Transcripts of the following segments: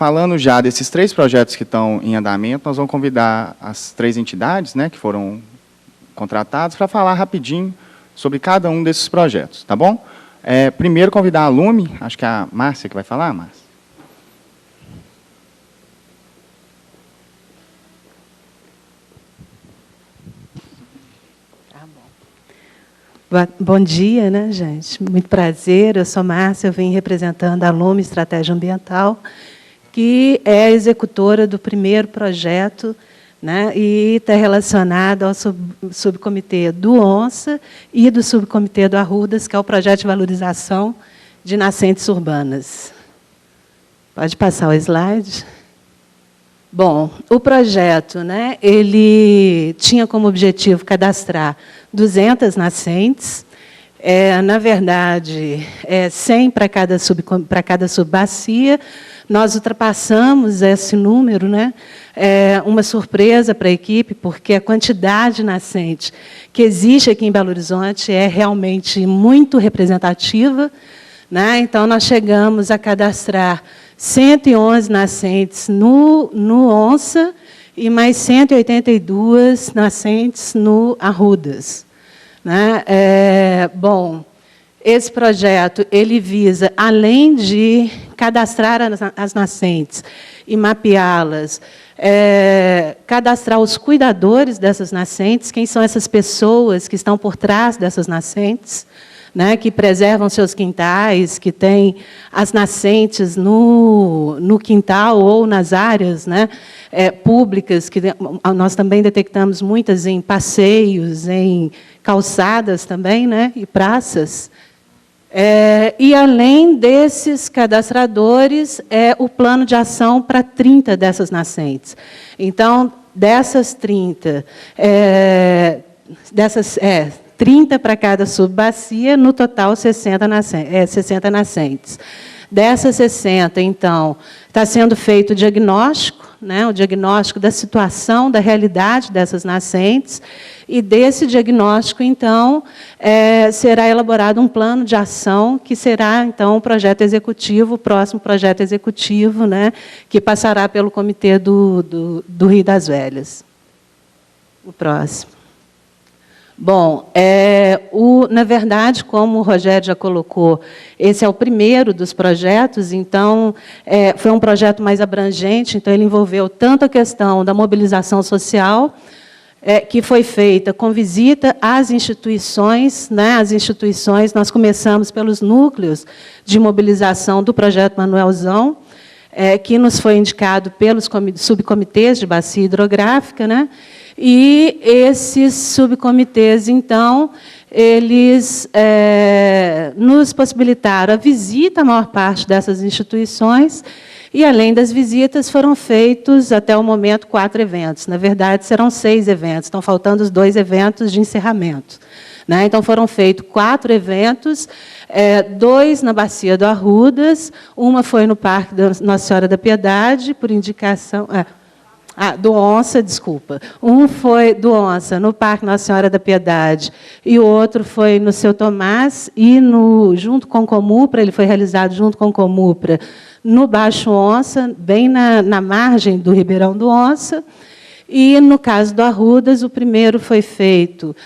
falando já desses 3 projetos que estão em andamento, nós vamos convidar as 3 entidades, né, que foram contratadas para falar rapidinho sobre cada um desses projetos, tá bom? Primeiro, convidar a Lume, acho que é a Márcia que vai falar, Márcia. Bom dia, né, gente? Muito prazer, eu sou Márcia, eu vim representando a Lume Estratégia Ambiental, que é a executora do primeiro projeto, né, e está relacionada ao subcomitê do ONSA e do subcomitê do Arrudas, que é o projeto de valorização de nascentes urbanas. Pode passar o slide. Bom, o projeto, né, ele tinha como objetivo cadastrar 200 nascentes, na verdade, 100 para cada subbacia. Nós ultrapassamos esse número, né? Uma surpresa para a equipe, porque a quantidade de nascente que existe aqui em Belo Horizonte é realmente muito representativa, né? Então, nós chegamos a cadastrar 111 nascentes no ONSA e mais 182 nascentes no Arrudas, né? Bom, esse projeto ele visa, além de cadastrar as nascentes e mapeá-las, cadastrar os cuidadores dessas nascentes, quem são essas pessoas que estão por trás dessas nascentes, né, que preservam seus quintais, que têm as nascentes no quintal ou nas áreas, né, públicas, que nós também detectamos muitas em passeios, em calçadas também, né, e praças. E, além desses cadastradores, o plano de ação para 30 dessas nascentes. Então, dessas 30, 30 para cada subbacia, no total 60 nascentes. Dessas 60, então, está sendo feito o diagnóstico, né, o diagnóstico da situação, da realidade dessas nascentes, e desse diagnóstico, então, será elaborado um plano de ação, que será, então, o projeto executivo, o próximo projeto executivo, né, que passará pelo Comitê do Rio das Velhas. O próximo. Bom, na verdade, como o Rogério já colocou, esse é o primeiro dos projetos, então, foi um projeto mais abrangente, então, ele envolveu tanto a questão da mobilização social, que foi feita com visita às instituições, né, nós começamos pelos núcleos de mobilização do projeto Manuelzão, que nos foi indicado pelos subcomitês de bacia hidrográfica, né? E esses subcomitês, então, eles nos possibilitaram a visita à maior parte dessas instituições, e, além das visitas, foram feitos, até o momento, 4 eventos. Na verdade, serão 6 eventos, estão faltando os 2 eventos de encerramento, né? Então, foram feitos 4 eventos, 2 na Bacia do Arrudas, uma foi no Parque da Nossa Senhora da Piedade, por indicação... do ONSA, desculpa. Um foi do ONSA, no Parque Nossa Senhora da Piedade, e o outro foi no Seu Tomás, e junto com o Comupra, ele foi realizado junto com o Comupra, no Baixo Onça, bem na margem do Ribeirão do Onça. E, no caso do Arrudas, o primeiro foi feito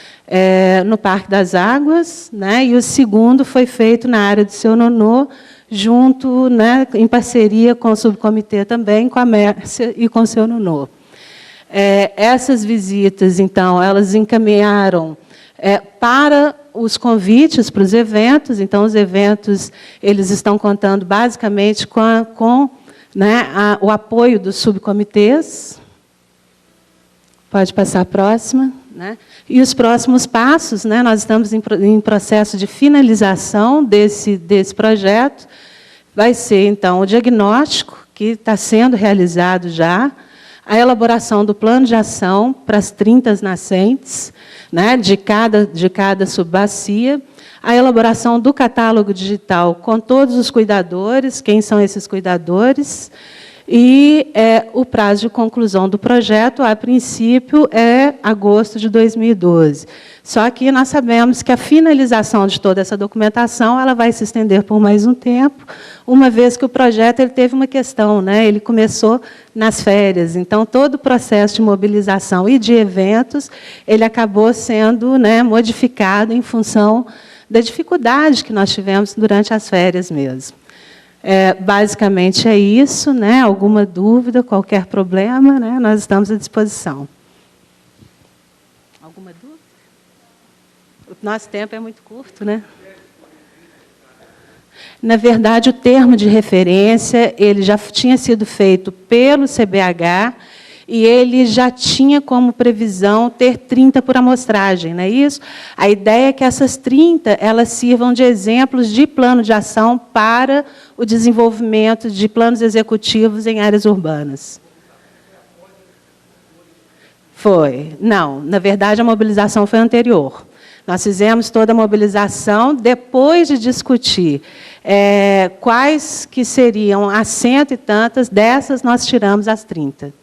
no Parque das Águas, né, e o segundo foi feito na área do Seu Nonô, junto, né, em parceria com o subcomitê também, com a Mércia e com o Seu Nonô. Essas visitas, então, elas encaminharam para os convites para os eventos. Então, os eventos eles estão contando basicamente com o apoio dos subcomitês. Pode passar a próxima. Né? E os próximos passos, né, nós estamos em processo de finalização desse projeto. Vai ser, então, o diagnóstico, que está sendo realizado já, a elaboração do plano de ação para as 30 nascentes, né, de cada subbacia, a elaboração do catálogo digital com todos os cuidadores, quem são esses cuidadores, E o prazo de conclusão do projeto, a princípio, é agosto de 2012. Só que nós sabemos que a finalização de toda essa documentação ela vai se estender por mais um tempo, uma vez que o projeto ele teve uma questão, né? Ele começou nas férias, então todo o processo de mobilização e de eventos ele acabou sendo, né, modificado em função da dificuldade que nós tivemos durante as férias mesmo. Basicamente é isso, né? Alguma dúvida, qualquer problema, né? Nós estamos à disposição. Alguma dúvida? O nosso tempo é muito curto, né? Na verdade, o termo de referência ele já tinha sido feito pelo CBH e ele já tinha como previsão ter 30 por amostragem, não é isso? A ideia é que essas 30 elas sirvam de exemplos de plano de ação para o desenvolvimento de planos executivos em áreas urbanas. Foi. Não, na verdade, a mobilização foi anterior. Nós fizemos toda a mobilização depois de discutir quais que seriam as 100 e tantas, dessas nós tiramos as 30.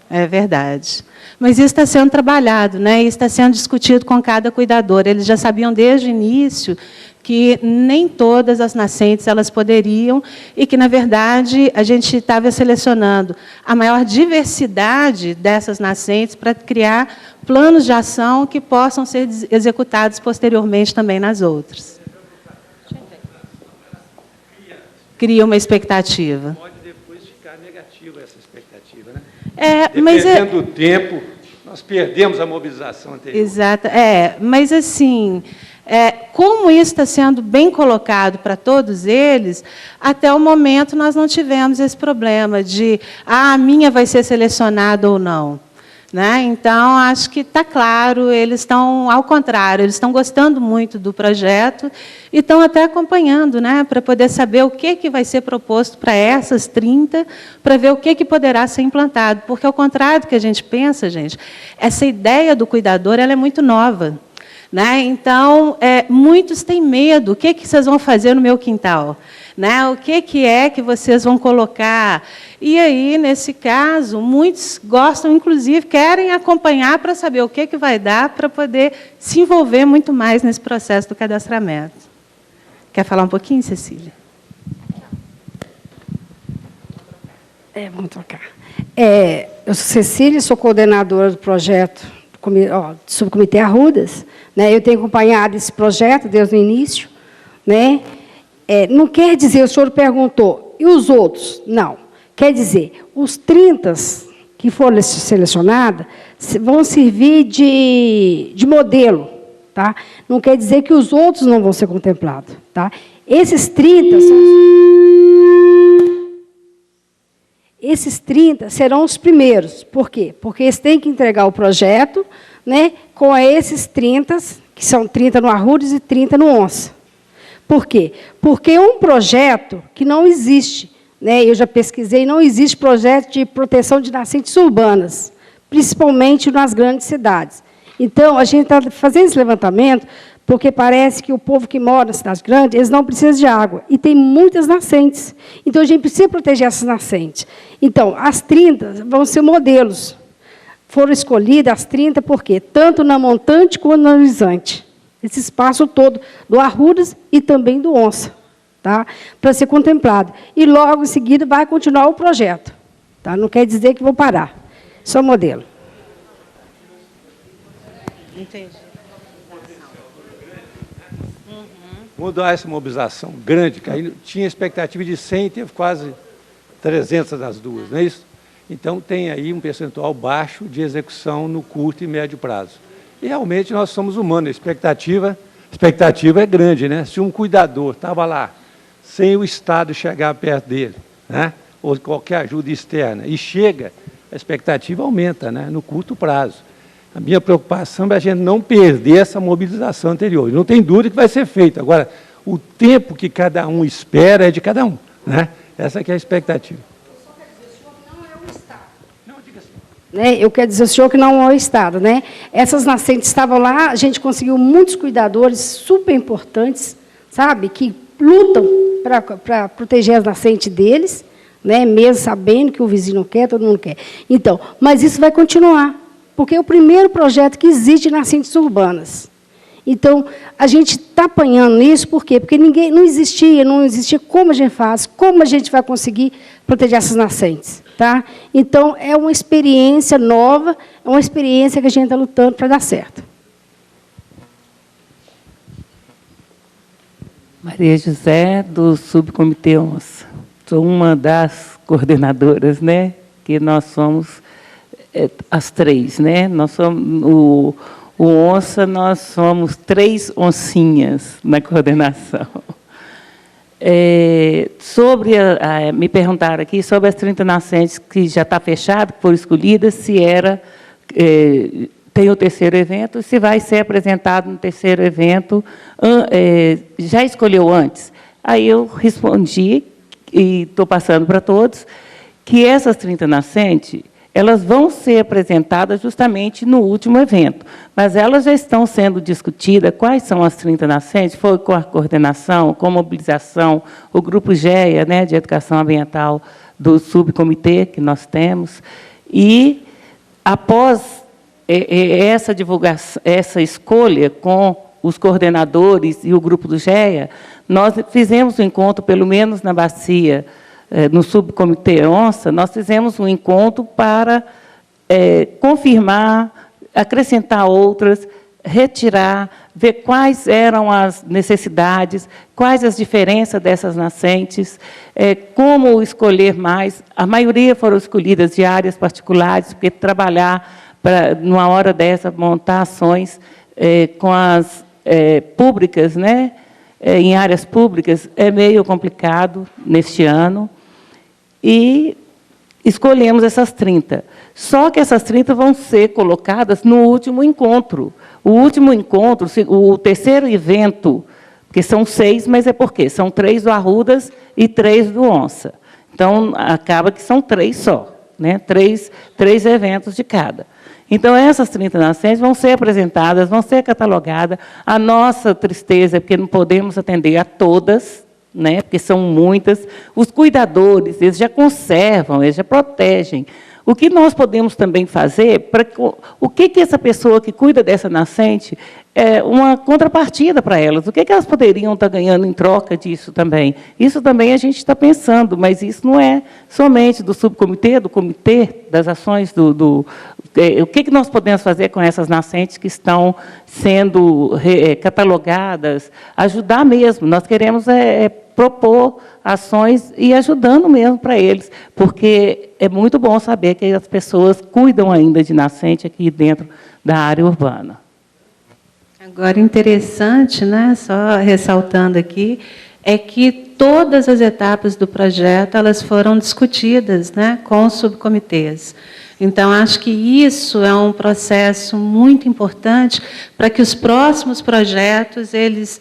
É verdade. Mas isso está sendo trabalhado, né? Isso está sendo discutido com cada cuidador. Eles já sabiam desde o início que nem todas as nascentes elas poderiam e que, na verdade, a gente estava selecionando a maior diversidade dessas nascentes para criar planos de ação que possam ser executados posteriormente também nas outras. Cria uma expectativa. Pode depois ficar negativa essa expectativa, né? Dependendo do tempo, nós perdemos a mobilização anterior. Exato. Mas, assim, como isso está sendo bem colocado para todos eles, até o momento nós não tivemos esse problema de a minha vai ser selecionada ou não. Né? Então, acho que está claro, eles estão, ao contrário, eles estão gostando muito do projeto e estão até acompanhando, né, para poder saber o que vai ser proposto para essas 30, para ver o que poderá ser implantado. Porque, ao contrário do que a gente pensa, gente, essa ideia do cuidador ela é muito nova. Né? Então, muitos têm medo. O que vocês vão fazer no meu quintal? Né? O que é que vocês vão colocar? E aí, nesse caso, muitos gostam, inclusive, querem acompanhar para saber o que vai dar para poder se envolver muito mais nesse processo do cadastramento. Quer falar um pouquinho, Cecília? Vamos trocar. Eu sou Cecília, sou coordenadora do projeto do Subcomitê Arrudas. Né? Eu tenho acompanhado esse projeto desde o início. Né? Não quer dizer, o senhor perguntou, e os outros? Não. Quer dizer, os 30 que foram selecionados vão servir de modelo. Tá? Não quer dizer que os outros não vão ser contemplados. Tá? Esses 30 serão os primeiros. Por quê? Porque eles têm que entregar o projeto, né, com esses 30, que são 30 no Arrudas e 30 no Onça. Por quê? Porque é um projeto que não existe. Né, eu já pesquisei, não existe projeto de proteção de nascentes urbanas, principalmente nas grandes cidades. Então, a gente está fazendo esse levantamento porque parece que o povo que mora nas cidades grandes, eles não precisam de água. E tem muitas nascentes. Então, a gente precisa proteger essas nascentes. Então, as 30 vão ser modelos. Foram escolhidas as 30 por quê? Tanto na montante quanto na horizonte. Esse espaço todo do Arrudas e também do Onça. Tá? Para ser contemplado. E, logo em seguida, vai continuar o projeto. Tá? Não quer dizer que vou parar. Só modelo. Entendi. Mudar essa mobilização grande, que aí tinha expectativa de 100, teve quase 300 das duas, não é isso? Então, tem aí um percentual baixo de execução no curto e médio prazo. E, realmente, nós somos humanos. A expectativa é grande, né? Se um cuidador estava lá, sem o Estado chegar perto dele, né? Ou qualquer ajuda externa, e chega, a expectativa aumenta, né? No curto prazo. A minha preocupação é a gente não perder essa mobilização anterior. Não tem dúvida que vai ser feito. Agora, o tempo que cada um espera é de cada um. Né? Essa que é a expectativa. Só quer dizer, o senhor não é o Estado. Não, diga assim. né? Eu quero dizer ao senhor que não é o Estado, né? Essas nascentes estavam lá, a gente conseguiu muitos cuidadores super importantes, sabe, que lutam para proteger as nascentes deles, né? Mesmo sabendo que o vizinho não quer, todo mundo quer. Então, mas isso vai continuar, porque é o primeiro projeto que existe em nascentes urbanas. Então, a gente está apanhando nisso, por quê? Porque não existia como a gente faz, como a gente vai conseguir proteger essas nascentes. Tá? Então, é uma experiência nova, é uma experiência que a gente está lutando para dar certo. Maria José, do Subcomitê ONSA. Sou uma das coordenadoras, né? Que nós somos as três, né? Nós somos o ONSA, nós somos 3 oncinhas na coordenação. Me perguntaram aqui sobre as 30 nascentes que já está fechado, que foram escolhidas, se tem o terceiro evento, se vai ser apresentado no terceiro evento, já escolheu antes? Aí eu respondi, e estou passando para todos, que essas 30 nascentes, elas vão ser apresentadas justamente no último evento, mas elas já estão sendo discutidas, quais são as 30 nascentes, foi com a coordenação, com a mobilização, o Grupo GEA, né, de Educação Ambiental do Subcomitê, que nós temos, e, após essa divulgação, essa escolha com os coordenadores e o Grupo do GEA, nós fizemos um encontro, pelo menos na Bacia, no Subcomitê ONSA, nós fizemos um encontro para confirmar, acrescentar outras, retirar, ver quais eram as necessidades, quais as diferenças dessas nascentes, como escolher mais. A maioria foram escolhidas de áreas particulares, porque trabalhar, numa hora dessa, montar ações com as públicas, né? Em áreas públicas, é meio complicado neste ano. E escolhemos essas 30. Só que essas 30 vão ser colocadas no último encontro. O último encontro, o terceiro evento, porque são 6, mas é por quê? São 3 do Arrudas e 3 do ONSA. Então, acaba que são 3 só, né? 3 eventos de cada. Então, essas 30 nascentes vão ser apresentadas, vão ser catalogadas. A nossa tristeza é porque não podemos atender a todas, né, porque são muitas. Os cuidadores, eles já conservam, eles já protegem. O que nós podemos também fazer, o que essa pessoa que cuida dessa nascente, é uma contrapartida para elas? O que elas poderiam estar ganhando em troca disso também? Isso também a gente está pensando, mas isso não é somente do subcomitê, do comitê, das ações o que nós podemos fazer com essas nascentes que estão sendo catalogadas, ajudar mesmo. Nós queremos propor ações e ajudando mesmo para eles, porque é muito bom saber que as pessoas cuidam ainda de nascente aqui dentro da área urbana. Agora, interessante, né, só ressaltando aqui, é que todas as etapas do projeto elas foram discutidas, né, com os subcomitês. Então, acho que isso é um processo muito importante para que os próximos projetos eles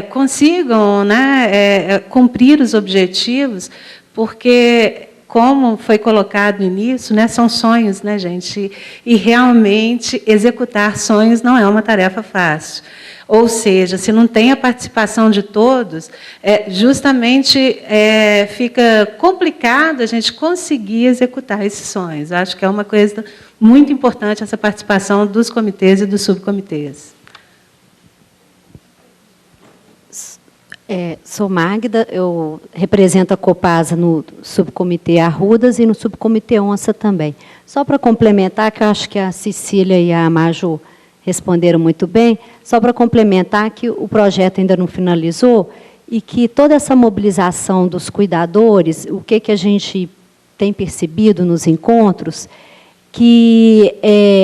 consigam, né, cumprir os objetivos, porque, como foi colocado no início, né, são sonhos, né, gente? E realmente executar sonhos não é uma tarefa fácil. Ou seja, se não tem a participação de todos, justamente fica complicado a gente conseguir executar esses sonhos. Acho que é uma coisa muito importante essa participação dos comitês e dos subcomitês. Sou Magda, eu represento a Copasa no subcomitê Arrudas e no subcomitê ONSA também. Só para complementar, que eu acho que a Cecília e a Maju responderam muito bem, só para complementar que o projeto ainda não finalizou e que toda essa mobilização dos cuidadores, o que a gente tem percebido nos encontros, que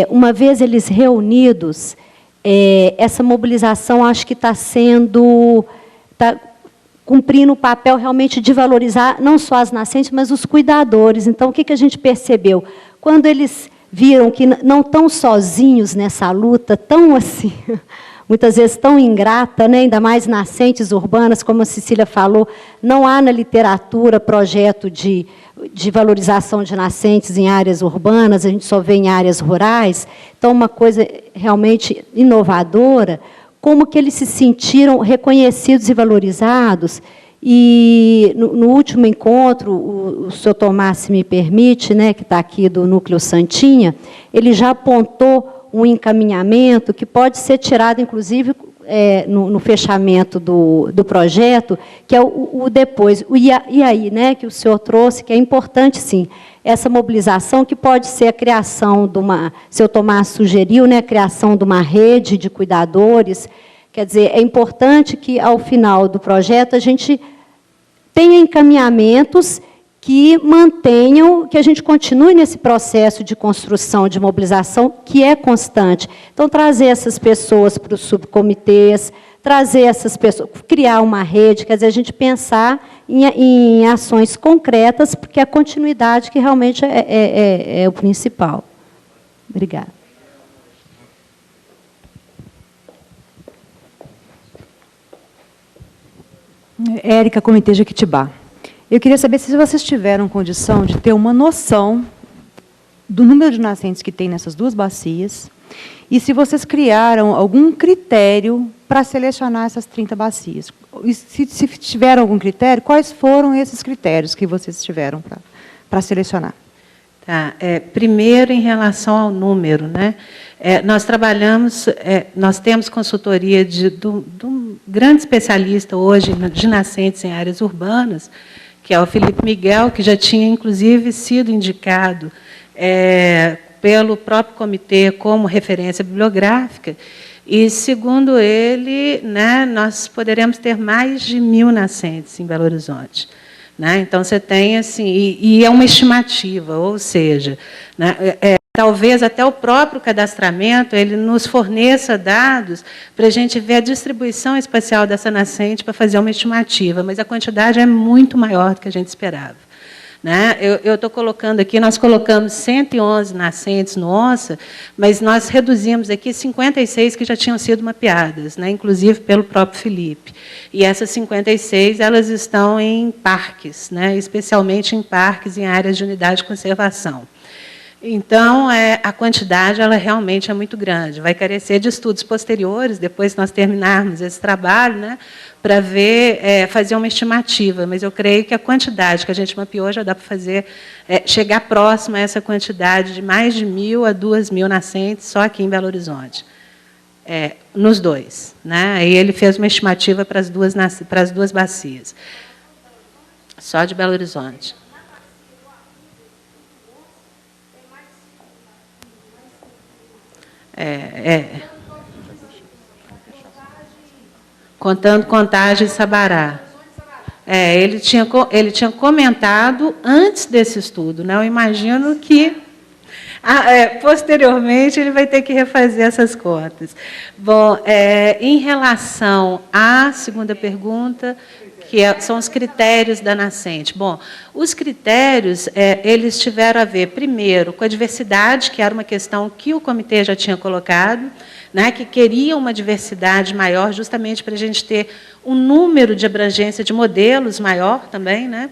uma vez eles reunidos, essa mobilização acho que está cumprindo o papel realmente de valorizar não só as nascentes, mas os cuidadores. Então, o que a gente percebeu? Quando eles viram que não estão sozinhos nessa luta tão assim muitas vezes tão ingrata, né? Ainda mais nascentes urbanas, como a Cecília falou, não há na literatura projeto de valorização de nascentes em áreas urbanas, a gente só vê em áreas rurais. Então, uma coisa realmente inovadora, como que eles se sentiram reconhecidos e valorizados. E, no último encontro, o senhor Tomás, se me permite, né, que está aqui do Núcleo Santinha, ele já apontou um encaminhamento que pode ser tirado, inclusive, no fechamento do projeto, que é o depois, o e aí, né, que o senhor trouxe, que é importante, sim, essa mobilização, que pode ser a criação de uma, o senhor Tomás sugeriu, né, a criação de uma rede de cuidadores. Quer dizer, é importante que, ao final do projeto, a gente tenha encaminhamentos que mantenham, que a gente continue nesse processo de construção, de mobilização, que é constante. Então, trazer essas pessoas para os subcomitês, trazer essas pessoas, criar uma rede, quer dizer, a gente pensar em ações concretas, porque a continuidade que realmente é o principal. Obrigada. Érica, Comitê Jequitibá. Eu queria saber se vocês tiveram condição de ter uma noção do número de nascentes que tem nessas duas bacias e se vocês criaram algum critério para selecionar essas 30 bacias. E se tiveram algum critério, quais foram esses critérios que vocês tiveram para selecionar? Tá. Primeiro, em relação ao número, né? Nós trabalhamos, nós temos consultoria de um grande especialista hoje de nascentes em áreas urbanas, que é o Felipe Miguel, que já tinha, inclusive, sido indicado pelo próprio comitê como referência bibliográfica, e, segundo ele, né, nós poderemos ter mais de 1.000 nascentes em Belo Horizonte. Né? Então, você tem, assim, e é uma estimativa, ou seja, né, talvez até o próprio cadastramento ele nos forneça dados para a gente ver a distribuição espacial dessa nascente para fazer uma estimativa, mas a quantidade é muito maior do que a gente esperava. Né? Eu estou colocando aqui, nós colocamos 111 nascentes no ONSA, mas nós reduzimos aqui 56 que já tinham sido mapeadas, né? Inclusive pelo próprio Felipe. E essas 56, elas estão em parques, né? Especialmente em parques em áreas de unidade de conservação. Então, a quantidade ela realmente é muito grande. Vai carecer de estudos posteriores, depois que nós terminarmos esse trabalho, né, para ver, fazer uma estimativa. Mas eu creio que a quantidade que a gente mapeou já dá para fazer, chegar próximo a essa quantidade de mais de 1.000 a 2.000 nascentes só aqui em Belo Horizonte. Nos dois. Né? Aí ele fez uma estimativa para as duas bacias. Só de Belo Horizonte. Contando Contagem e Sabará. Ele tinha comentado antes desse estudo. Né? Eu imagino que, posteriormente, ele vai ter que refazer essas contas. Bom, em relação à segunda pergunta, que são os critérios da nascente. Bom, os critérios, eles tiveram a ver, primeiro, com a diversidade, que era uma questão que o comitê já tinha colocado, né, que queria uma diversidade maior, justamente para a gente ter um número de abrangência de modelos maior também, né?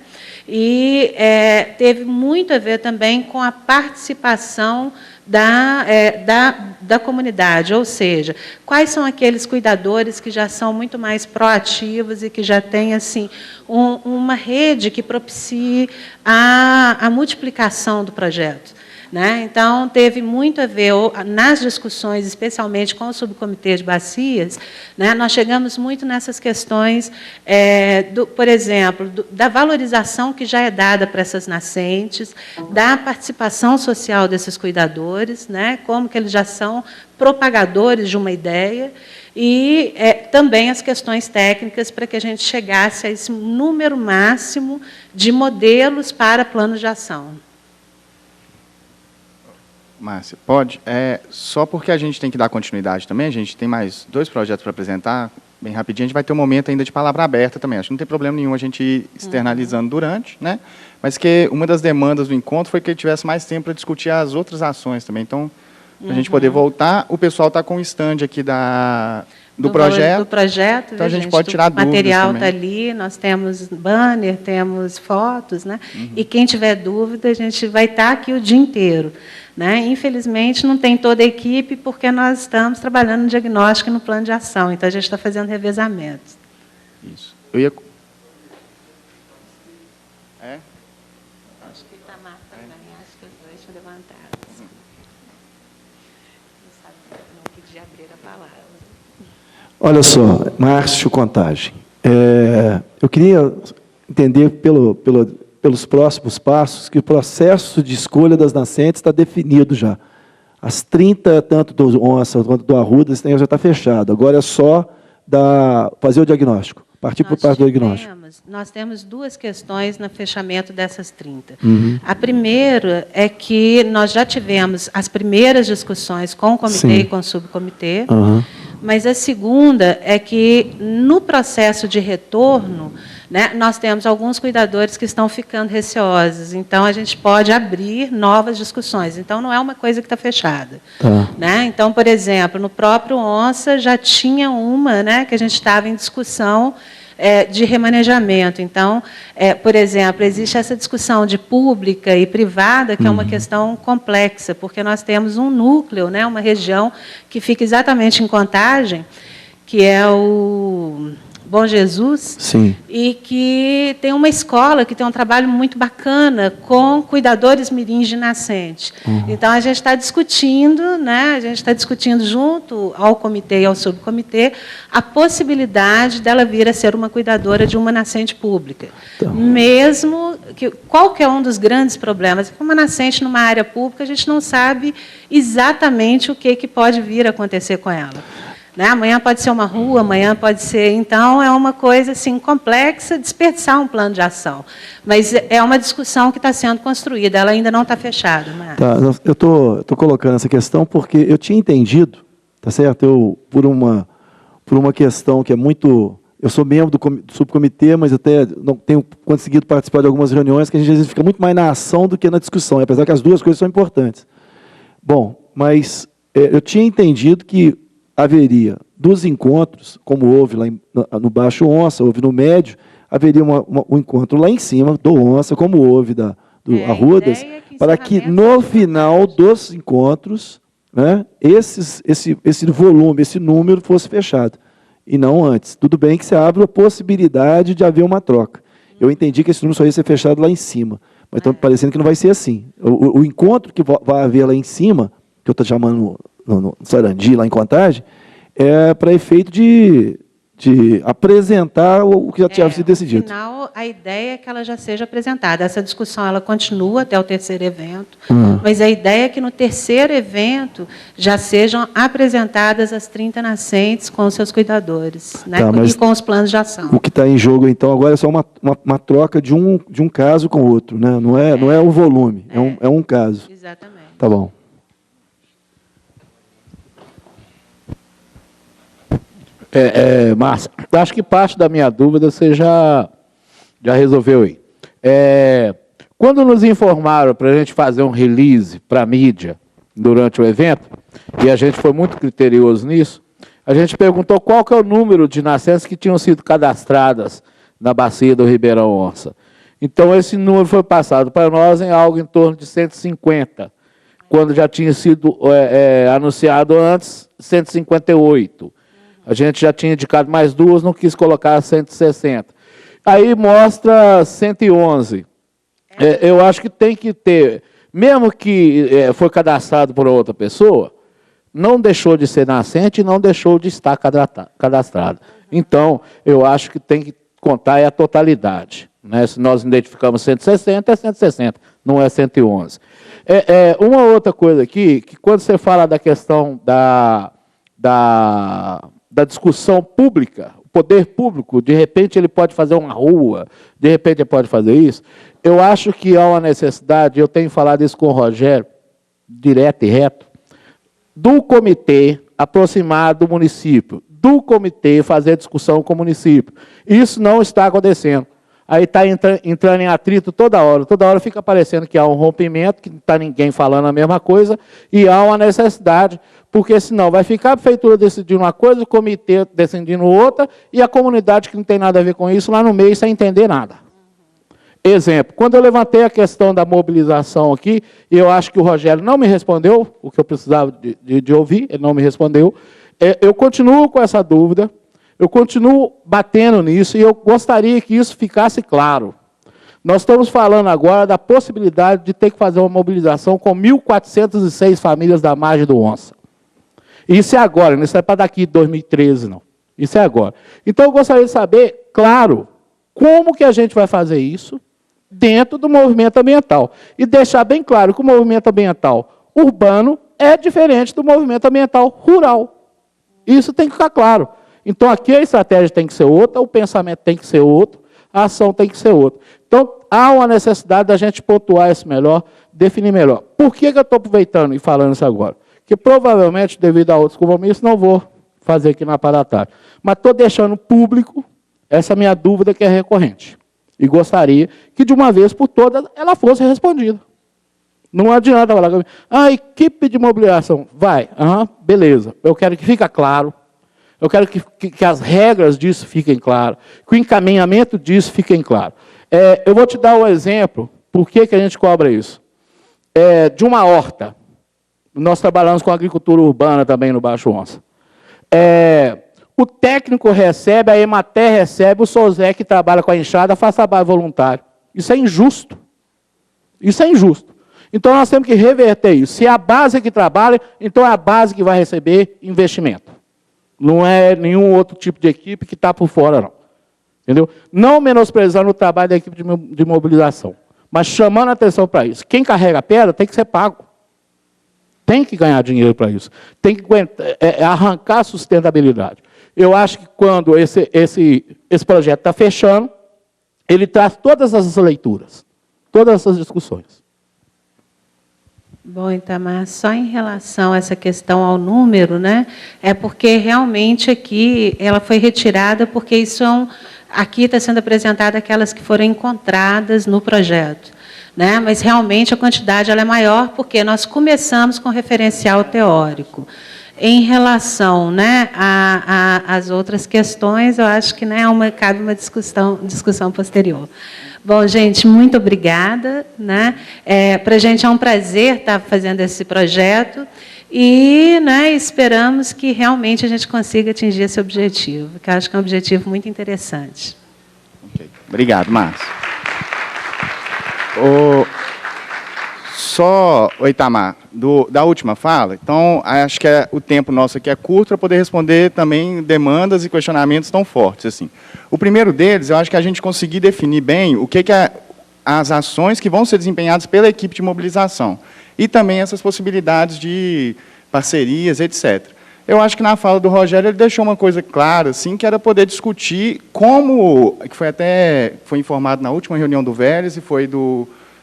E teve muito a ver também com a participação da comunidade, ou seja, quais são aqueles cuidadores que já são muito mais proativos e que já têm assim, uma rede que propicie a multiplicação do projeto. Né? Então, teve muito a ver, nas discussões, especialmente com o subcomitê de bacias, né, nós chegamos muito nessas questões, por exemplo, da valorização que já é dada para essas nascentes, da participação social desses cuidadores, né, como que eles já são propagadores de uma ideia, e também as questões técnicas para que a gente chegasse a esse número máximo de modelos para planos de ação. Márcia, pode? Só porque a gente tem que dar continuidade também, a gente tem mais 2 projetos para apresentar, bem rapidinho, a gente vai ter um momento ainda de palavra aberta também. Acho que não tem problema nenhum a gente ir externalizando durante, né? Mas que uma das demandas do encontro foi que ele tivesse mais tempo para discutir as outras ações também. Então, para a gente poder voltar, o pessoal está com o stand aqui da do valor projeto. do projeto, Então, a viu, gente pode tirar o material dúvidas está também. ali, nós temos banner, temos fotos, né? E quem tiver dúvida, a gente vai estar aqui o dia inteiro. Né? Infelizmente, não tem toda a equipe, porque nós estamos trabalhando no diagnóstico e no plano de ação, então a gente está fazendo revezamentos. Isso. Eu ia... Acho que está Marta também, acho que os dois estão levantados. Não sabe, não pedi abrir a palavra. Olha só, Márcio Contagem. Eu queria entender pelos próximos passos que o processo de escolha das nascentes está definido já. As 30, tanto do Onça quanto do Arrudas, já está fechado. Agora é só fazer o diagnóstico, partir para o passo do diagnóstico. Nós temos duas questões no fechamento dessas 30. A primeira é que nós já tivemos as primeiras discussões com o comitê e com o subcomitê, mas a segunda é que, no processo de retorno, né, nós temos alguns cuidadores que estão ficando receosos, então a gente pode abrir novas discussões. Então, não é uma coisa que está fechada. Né? Então, por exemplo, no próprio Onça já tinha uma, né, que a gente estava em discussão de remanejamento. Então, por exemplo, existe essa discussão de pública e privada, que é uma questão complexa, porque nós temos um núcleo, né, uma região que fica exatamente em Contagem, que é o Bom Jesus, Sim. E que tem uma escola que tem um trabalho muito bacana com cuidadores mirins de nascente. Então, a gente está discutindo, né, a gente está discutindo junto ao comitê e ao subcomitê a possibilidade dela vir a ser uma cuidadora de uma nascente pública. Então. Mesmo que qual que é um dos grandes problemas? Uma nascente numa área pública, a gente não sabe exatamente o que pode vir a acontecer com ela. Né? Amanhã pode ser uma rua, amanhã pode ser... Então, é uma coisa assim, complexa desperdiçar um plano de ação. Mas é uma discussão que está sendo construída, ela ainda não está fechada. Mas... Tá, eu tô colocando essa questão porque eu tinha entendido, tá certo? Por uma questão que é muito... Eu sou membro do subcomitê, mas até não tenho conseguido participar de algumas reuniões que a gente às vezes fica muito mais na ação do que na discussão, apesar que as duas coisas são importantes. Bom, mas eu tinha entendido que haveria dos encontros, como houve lá no Baixo Onça, houve no Médio, haveria um encontro lá em cima do Onça, como houve do Arrudas, para que no final dos encontros, né, esse volume, esse número fosse fechado, e não antes. Tudo bem que você abre a possibilidade de haver uma troca. Eu entendi que esse número só ia ser fechado lá em cima, mas está parecendo que não vai ser assim. O encontro que vai haver lá em cima, que eu estou chamando no Sarandi, lá em Contagem, é para efeito de apresentar o que já tinha sido decidido. Afinal, a ideia é que ela já seja apresentada. Essa discussão ela continua até o terceiro evento, mas a ideia é que no terceiro evento já sejam apresentadas as 30 nascentes com os seus cuidadores, né, e com os planos de ação. O que está em jogo, então, agora é só uma troca de um caso com o outro, né? Não é o volume, é um caso. Exatamente. Tá bom. Márcia, acho que parte da minha dúvida você já resolveu aí. Quando nos informaram para a gente fazer um release para a mídia durante o evento, e a gente foi muito criterioso nisso, a gente perguntou qual que é o número de nascentes que tinham sido cadastradas na bacia do Ribeirão Onça. Então, esse número foi passado para nós em algo em torno de 150, quando já tinha sido anunciado antes 158. A gente já tinha indicado mais duas, não quis colocar 160. Aí mostra 111. Eu acho que tem que ter, mesmo que foi cadastrado por outra pessoa, não deixou de ser nascente e não deixou de estar cadastrado. Então, eu acho que tem que contar a totalidade. Né? Se nós identificamos 160, é 160, não é 111. Uma outra coisa aqui, que quando você fala da questão da discussão pública, o poder público, de repente ele pode fazer uma rua, de repente ele pode fazer isso, eu acho que há uma necessidade, eu tenho falado isso com o Rogério, direto e reto, do comitê aproximar do município, do comitê fazer discussão com o município. Isso não está acontecendo. aí está entrando em atrito toda hora fica parecendo que há um rompimento, que não está ninguém falando a mesma coisa, e há uma necessidade, porque senão vai ficar a prefeitura decidindo uma coisa, o comitê decidindo outra, e a comunidade que não tem nada a ver com isso lá no meio sem entender nada. Exemplo, quando eu levantei a questão da mobilização aqui, e eu acho que o Rogério não me respondeu o que eu precisava de ouvir, ele não me respondeu, eu continuo com essa dúvida, eu continuo batendo nisso, e eu gostaria que isso ficasse claro. Nós estamos falando agora da possibilidade de ter que fazer uma mobilização com 1.406 famílias da margem do Onça. Isso é agora, não é para daqui de 2013, não. Isso é agora. Então, eu gostaria de saber, claro, como que a gente vai fazer isso dentro do movimento ambiental. E deixar bem claro que o movimento ambiental urbano é diferente do movimento ambiental rural. Isso tem que ficar claro. Então, aqui a estratégia tem que ser outra, o pensamento tem que ser outro, a ação tem que ser outra. Então, há uma necessidade da gente pontuar isso melhor, definir melhor. Por que eu estou aproveitando e falando isso agora? Porque, provavelmente, devido a outros compromissos, não vou fazer aqui na Paratar. Mas estou deixando público essa minha dúvida que é recorrente. E gostaria que, de uma vez por todas, ela fosse respondida. Não adianta falar comigo, equipe de mobilização, vai, beleza, eu quero que fique claro, eu quero que as regras disso fiquem claras, que o encaminhamento disso fiquem claro. Eu vou te dar um exemplo, por que a gente cobra isso? De uma horta, nós trabalhamos com agricultura urbana também no Baixo Onça. O técnico recebe, a Emater recebe, o Sozé que trabalha com a enxada faz trabalho voluntário. Isso é injusto. Isso é injusto. Então, nós temos que reverter isso. Se é a base que trabalha, então é a base que vai receber investimento. Não é nenhum outro tipo de equipe que está por fora, não. Entendeu? Não menosprezando o trabalho da equipe de mobilização, mas chamando a atenção para isso. Quem carrega a pedra tem que ser pago. Tem que ganhar dinheiro para isso. Tem que arrancar a sustentabilidade. Eu acho que quando esse projeto está fechando, ele traz todas essas leituras, todas essas discussões. Bom, Itamar, só em relação a essa questão ao número, né? É porque realmente aqui ela foi retirada, porque isso aqui está sendo apresentada aquelas que foram encontradas no projeto, né? Mas realmente a quantidade ela é maior, porque nós começamos com referencial teórico. Em relação, né, às outras questões, eu acho que, né, cabe uma discussão posterior. Bom, gente, muito obrigada, né? Para a gente é um prazer estar fazendo esse projeto e, né, esperamos que realmente a gente consiga atingir esse objetivo, que eu acho que é um objetivo muito interessante. Okay. Obrigado, Márcio. Itamar, da última fala, então, acho que o tempo nosso aqui é curto para poder responder também demandas e questionamentos tão fortes assim. O primeiro deles, eu acho que a gente conseguir definir bem o que é as ações que vão ser desempenhadas pela equipe de mobilização e também essas possibilidades de parcerias, etc. Eu acho que na fala do Rogério ele deixou uma coisa clara, assim, que era poder discutir como, que foi informado na última reunião do Vélez e foi de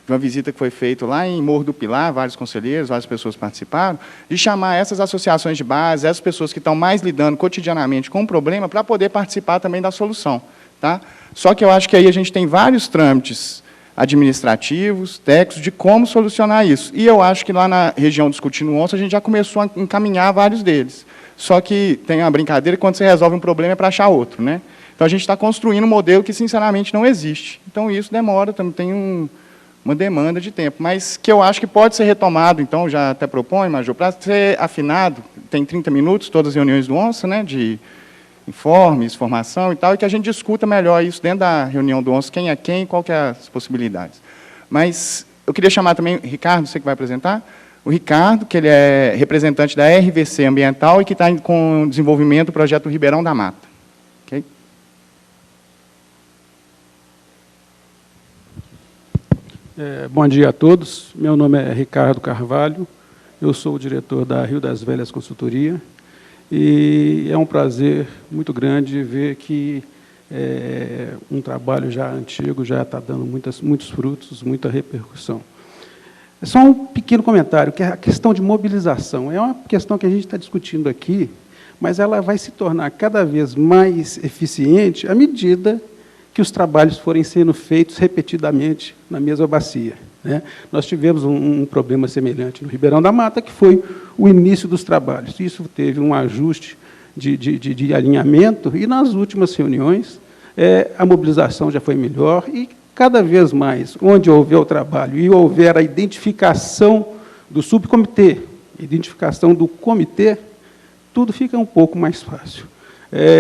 uma visita que foi feita lá em Morro do Pilar, vários conselheiros, várias pessoas participaram, de chamar essas associações de base, essas pessoas que estão mais lidando cotidianamente com o problema, para poder participar também da solução. Tá? Só que eu acho que aí a gente tem vários trâmites administrativos, técnicos, de como solucionar isso. E eu acho que lá na região Discutindo Onça, a gente já começou a encaminhar vários deles. Só que tem uma brincadeira que quando você resolve um problema é para achar outro. Né? Então, a gente está construindo um modelo que, sinceramente, não existe. Então, isso demora, também tem uma demanda de tempo, mas que eu acho que pode ser retomado, então, já até proponho, Major, para ser afinado, tem 30 minutos, todas as reuniões do ONSA, né, de informes, formação e tal, e que a gente discuta melhor isso dentro da reunião do ONSA, quem é quem, qual que é as possibilidades. Mas eu queria chamar também o Ricardo, você que vai apresentar, o Ricardo, que ele é representante da RVC Ambiental e que está com o desenvolvimento do projeto Ribeirão da Mata. Okay? Bom dia a todos. Meu nome é Ricardo Carvalho. Eu sou o diretor da Rio das Velhas Consultoria. E é um prazer muito grande ver que um trabalho já antigo já está dando muitos frutos, muita repercussão. É só um pequeno comentário, que é a questão de mobilização. É uma questão que a gente está discutindo aqui, mas ela vai se tornar cada vez mais eficiente à medida que os trabalhos forem sendo feitos repetidamente na mesma bacia, né? Nós tivemos um problema semelhante no Ribeirão da Mata, que foi o início dos trabalhos. Isso teve um ajuste de alinhamento, e nas últimas reuniões a mobilização já foi melhor, e cada vez mais, onde houver o trabalho e houver a identificação do subcomitê, identificação do comitê, tudo fica um pouco mais fácil.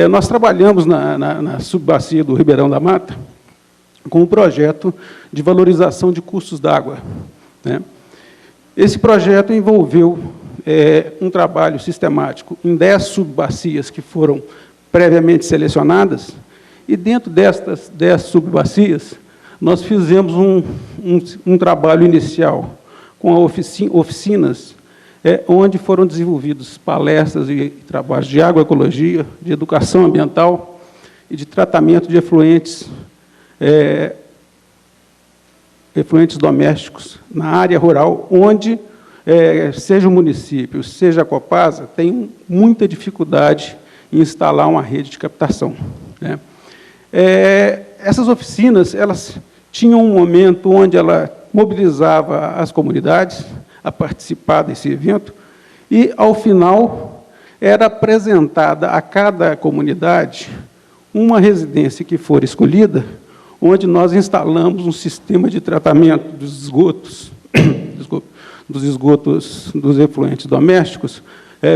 Nós trabalhamos na subbacia do Ribeirão da Mata com um projeto de valorização de custos d'água, né? Esse projeto envolveu um trabalho sistemático em 10 subbacias que foram previamente selecionadas, e dentro destas 10 subbacias, nós fizemos um trabalho inicial com oficinas, onde foram desenvolvidas palestras e trabalhos de agroecologia, de educação ambiental e de tratamento de efluentes domésticos na área rural, onde, seja o município, seja a Copasa, tem muita dificuldade em instalar uma rede de captação, né? Essas oficinas, elas tinham um momento onde ela mobilizava as comunidades a participar desse evento, e, ao final, era apresentada a cada comunidade uma residência que for escolhida, onde nós instalamos um sistema de tratamento dos esgotos, dos efluentes domésticos,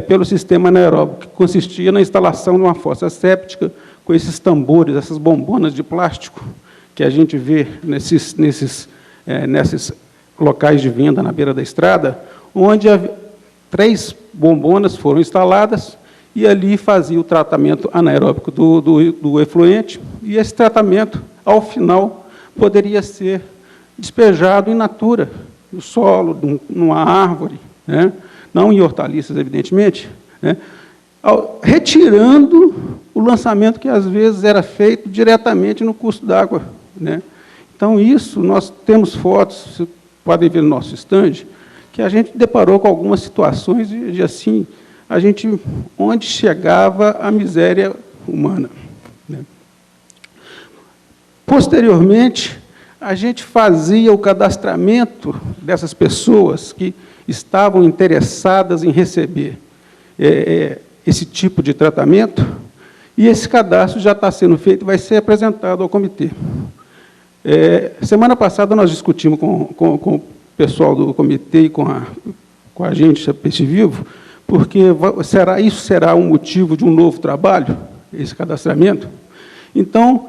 pelo sistema anaeróbico, que consistia na instalação de uma fossa séptica com esses tambores, essas bombonas de plástico que a gente vê nesses locais de venda na beira da estrada, onde 3 bombonas foram instaladas, e ali fazia o tratamento anaeróbico do efluente, e esse tratamento, ao final, poderia ser despejado in natura, no solo, numa árvore, né? Não em hortaliças, evidentemente, né? Retirando o lançamento que, às vezes, era feito diretamente no custo d'água, né? Então, isso, nós temos fotos, vocês podem ver no nosso estande, que a gente deparou com algumas situações de assim, onde chegava a miséria humana, né? Posteriormente, a gente fazia o cadastramento dessas pessoas que estavam interessadas em receber esse tipo de tratamento, e esse cadastro já está sendo feito, vai ser apresentado ao comitê. Semana passada nós discutimos com o pessoal do comitê e com a gente, a Peixe Vivo, porque isso será um motivo de um novo trabalho, esse cadastramento. Então,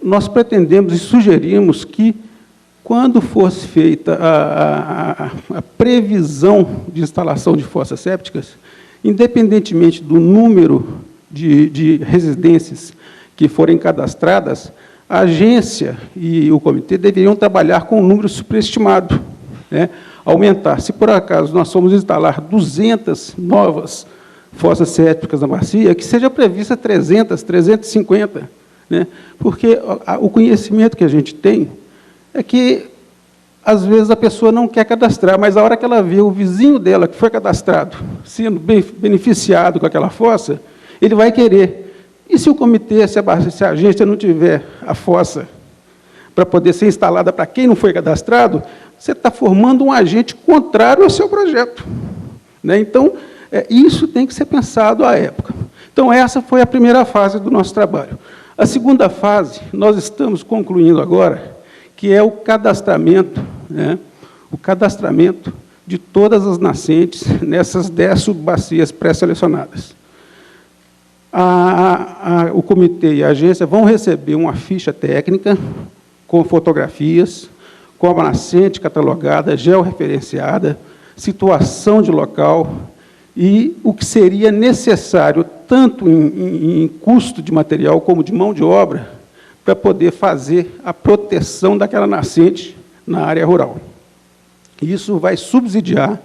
nós pretendemos e sugerimos que, quando fosse feita a previsão de instalação de fossas sépticas, independentemente do número de residências que forem cadastradas, a agência e o comitê deveriam trabalhar com um número superestimado, né? Aumentar. Se, por acaso, nós formos instalar 200 novas fossas sépticas na bacia, que seja prevista 300, 350, né? Porque o conhecimento que a gente tem é que, às vezes, a pessoa não quer cadastrar, mas a hora que ela vê o vizinho dela, que foi cadastrado, sendo beneficiado com aquela fossa, ele vai querer. E se o comitê, se a agência não tiver a fossa para poder ser instalada para quem não foi cadastrado, você está formando um agente contrário ao seu projeto, né? Então, isso tem que ser pensado à época. Então, essa foi a primeira fase do nosso trabalho. A segunda fase, nós estamos concluindo agora, que é o cadastramento, né? O cadastramento de todas as nascentes nessas 10 subbacias pré-selecionadas. O comitê e a agência vão receber uma ficha técnica com fotografias, com a nascente catalogada, georreferenciada, situação de local e o que seria necessário, tanto em custo de material como de mão de obra, para poder fazer a proteção daquela nascente na área rural. Isso vai subsidiar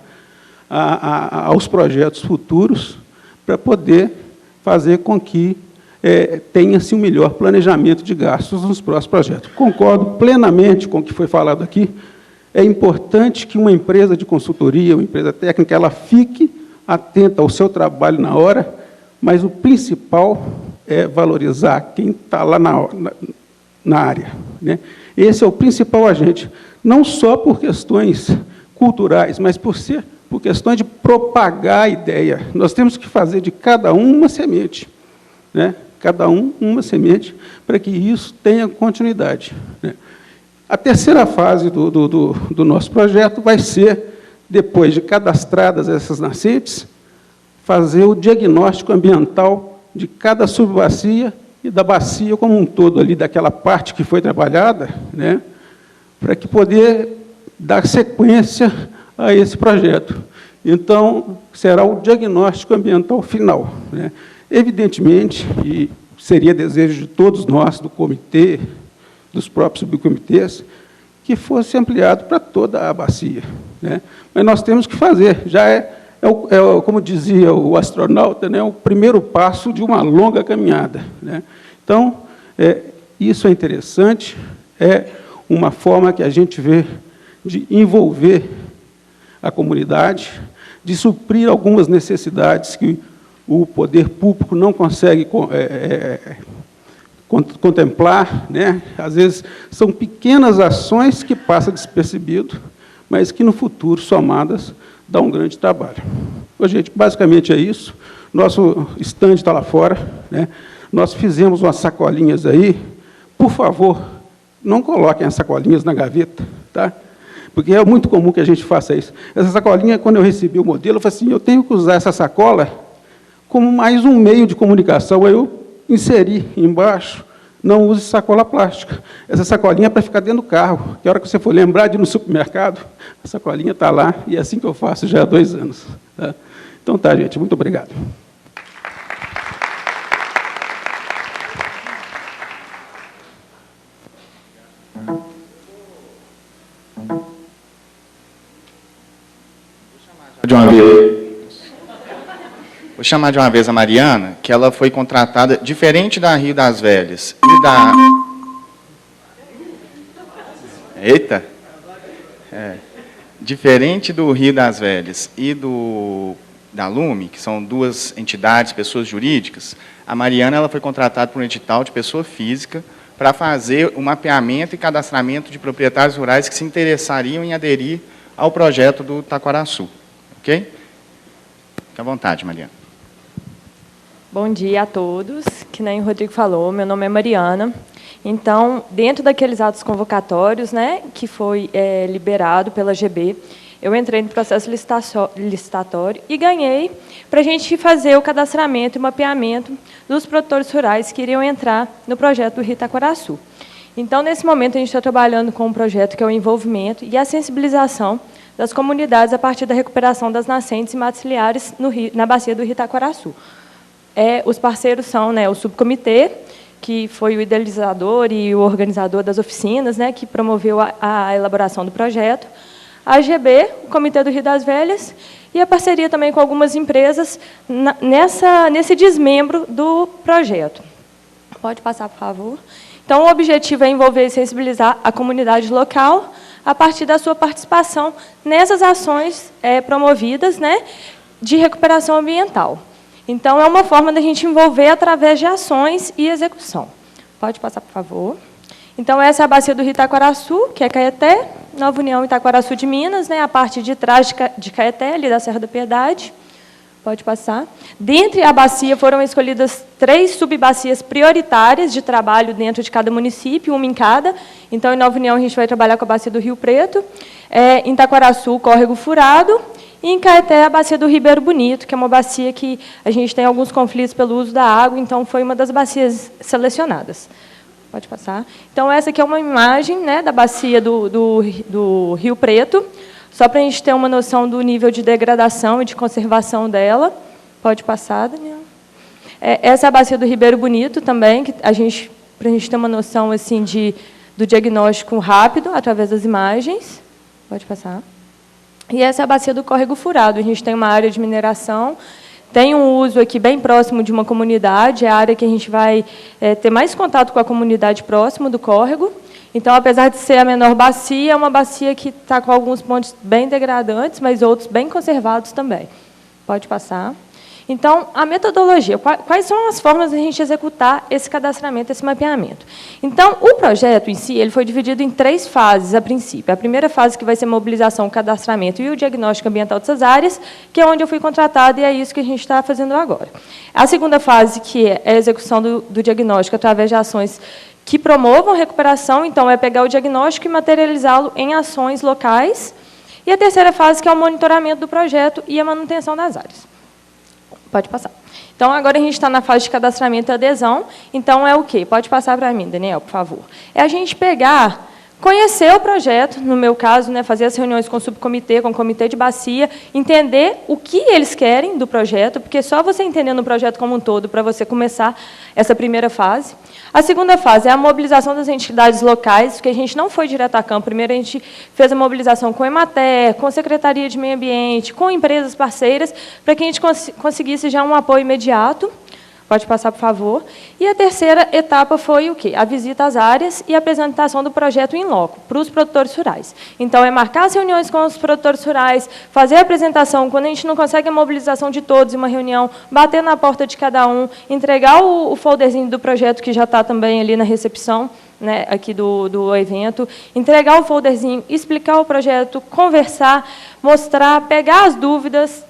aos projetos futuros para poder fazer com que tenha-se um melhor planejamento de gastos nos próximos projetos. Concordo plenamente com o que foi falado aqui. É importante que uma empresa de consultoria, uma empresa técnica, ela fique atenta ao seu trabalho na hora, mas o principal é valorizar quem está lá na área, né? Esse é o principal agente, não só por questões culturais, mas por questões de propagar a ideia. Nós temos que fazer de cada um uma semente, né? Cada um uma semente, para que isso tenha continuidade, né? A terceira fase do nosso projeto vai ser, depois de cadastradas essas nascentes, fazer o diagnóstico ambiental de cada subbacia e da bacia como um todo, ali, daquela parte que foi trabalhada, né, para que poder dar sequência a esse projeto. Então, será o diagnóstico ambiental final, né? Evidentemente, e seria desejo de todos nós, do comitê, dos próprios subcomitês, que fosse ampliado para toda a bacia, né? Mas nós temos que fazer, como dizia o astronauta, né, o primeiro passo de uma longa caminhada, né? Então, isso é interessante, é uma forma que a gente vê de envolver a comunidade, de suprir algumas necessidades que o poder público não consegue contemplar, né? Às vezes, são pequenas ações que passam despercebido, mas que, no futuro, somadas, dão um grande trabalho. Ô, gente, basicamente é isso. Nosso estande está lá fora, né? Nós fizemos umas sacolinhas aí. Por favor, não coloquem as sacolinhas na gaveta, tá? Porque é muito comum que a gente faça isso. Essa sacolinha, quando eu recebi o modelo, eu falei assim, eu tenho que usar essa sacola como mais um meio de comunicação. Aí eu inseri embaixo, não use sacola plástica. Essa sacolinha é para ficar dentro do carro, que a hora que você for lembrar de ir no supermercado, a sacolinha está lá, e é assim que eu faço já há 2 anos. Tá? Então tá, gente, muito obrigado. Vou chamar de uma vez a Mariana, que ela foi contratada, diferente da Rio das Velhas e da... Eita! Diferente do Rio das Velhas e da Lume, que são 2 entidades, pessoas jurídicas, a Mariana ela foi contratada por um edital de pessoa física para fazer o mapeamento e cadastramento de proprietários rurais que se interessariam em aderir ao projeto do Taquaraçu. Ok? Fique à vontade, Mariana. Bom dia a todos. Que nem o Rodrigo falou, meu nome é Mariana. Então, dentro daqueles atos convocatórios, né, que foi liberado pela GB, eu entrei no processo licitatório e ganhei para a gente fazer o cadastramento e mapeamento dos produtores rurais que iriam entrar no projeto do Rio Taquaraçu. Então, nesse momento, a gente está trabalhando com um projeto que é o envolvimento e a sensibilização das comunidades a partir da recuperação das nascentes e matas ciliares na bacia do Rio Taquaraçu. Os parceiros são, né, o subcomitê, que foi o idealizador e o organizador das oficinas, né, que promoveu a elaboração do projeto, a AGB, o Comitê do Rio das Velhas, e a parceria também com algumas empresas nesse desmembro do projeto. Pode passar, por favor. Então, o objetivo é envolver e sensibilizar a comunidade local a partir da sua participação nessas ações promovidas, né, de recuperação ambiental. Então, é uma forma da gente envolver através de ações e execução. Pode passar, por favor. Então, essa é a bacia do Rio Taquaraçu, que é Caeté, Nova União e Taquaraçu de Minas, né, a parte de trás de Caeté, ali da Serra da Piedade. Pode passar. Dentre a bacia foram escolhidas 3 subbacias prioritárias de trabalho dentro de cada município, uma em cada. Então, em Nova União, a gente vai trabalhar com a bacia do Rio Preto, em Taquaraçu, o Córrego Furado, e em Caeté, a bacia do Ribeiro Bonito, que é uma bacia que a gente tem alguns conflitos pelo uso da água, então foi uma das bacias selecionadas. Pode passar. Então, essa aqui é uma imagem, né, da bacia do Rio Preto, só para a gente ter uma noção do nível de degradação e de conservação dela. Pode passar, Daniel. Essa é a bacia do Ribeiro Bonito também, que para a gente ter uma noção assim, do diagnóstico rápido, através das imagens. Pode passar. E essa é a bacia do Córrego Furado. A gente tem uma área de mineração, tem um uso aqui bem próximo de uma comunidade, é a área que a gente vai ter mais contato com a comunidade próxima do córrego. Então, apesar de ser a menor bacia, é uma bacia que está com alguns pontos bem degradantes, mas outros bem conservados também. Pode passar. Então, a metodologia, quais são as formas de a gente executar esse cadastramento, esse mapeamento? Então, o projeto em si, ele foi dividido em 3 fases, a princípio. A primeira fase, que vai ser mobilização, cadastramento e o diagnóstico ambiental dessas áreas, que é onde eu fui contratada, e é isso que a gente está fazendo agora. A segunda fase, que é a execução do diagnóstico através de ações que promovam a recuperação, então, é pegar o diagnóstico e materializá-lo em ações locais. E a terceira fase, que é o monitoramento do projeto e a manutenção das áreas. Pode passar. Então, agora a gente está na fase de cadastramento e adesão. Então, é o quê? Pode passar para mim, Daniel, por favor. É a gente pegar, conhecer o projeto, no meu caso, né, fazer as reuniões com o subcomitê, com o comitê de bacia, entender o que eles querem do projeto, porque só você entendendo o projeto como um todo para você começar essa primeira fase. A segunda fase é a mobilização das entidades locais, porque a gente não foi direto a campo. Primeiro, a gente fez a mobilização com a Emater, com a Secretaria de Meio Ambiente, com empresas parceiras, para que a gente conseguisse já um apoio imediato. Pode passar, por favor. E a terceira etapa foi o quê? A visita às áreas e a apresentação do projeto em loco, para os produtores rurais. Então, é marcar as reuniões com os produtores rurais, fazer a apresentação, quando a gente não consegue a mobilização de todos em uma reunião, bater na porta de cada um, entregar o folderzinho do projeto, que já está também ali na recepção, né, aqui do evento, entregar o folderzinho, explicar o projeto, conversar, mostrar, pegar as dúvidas,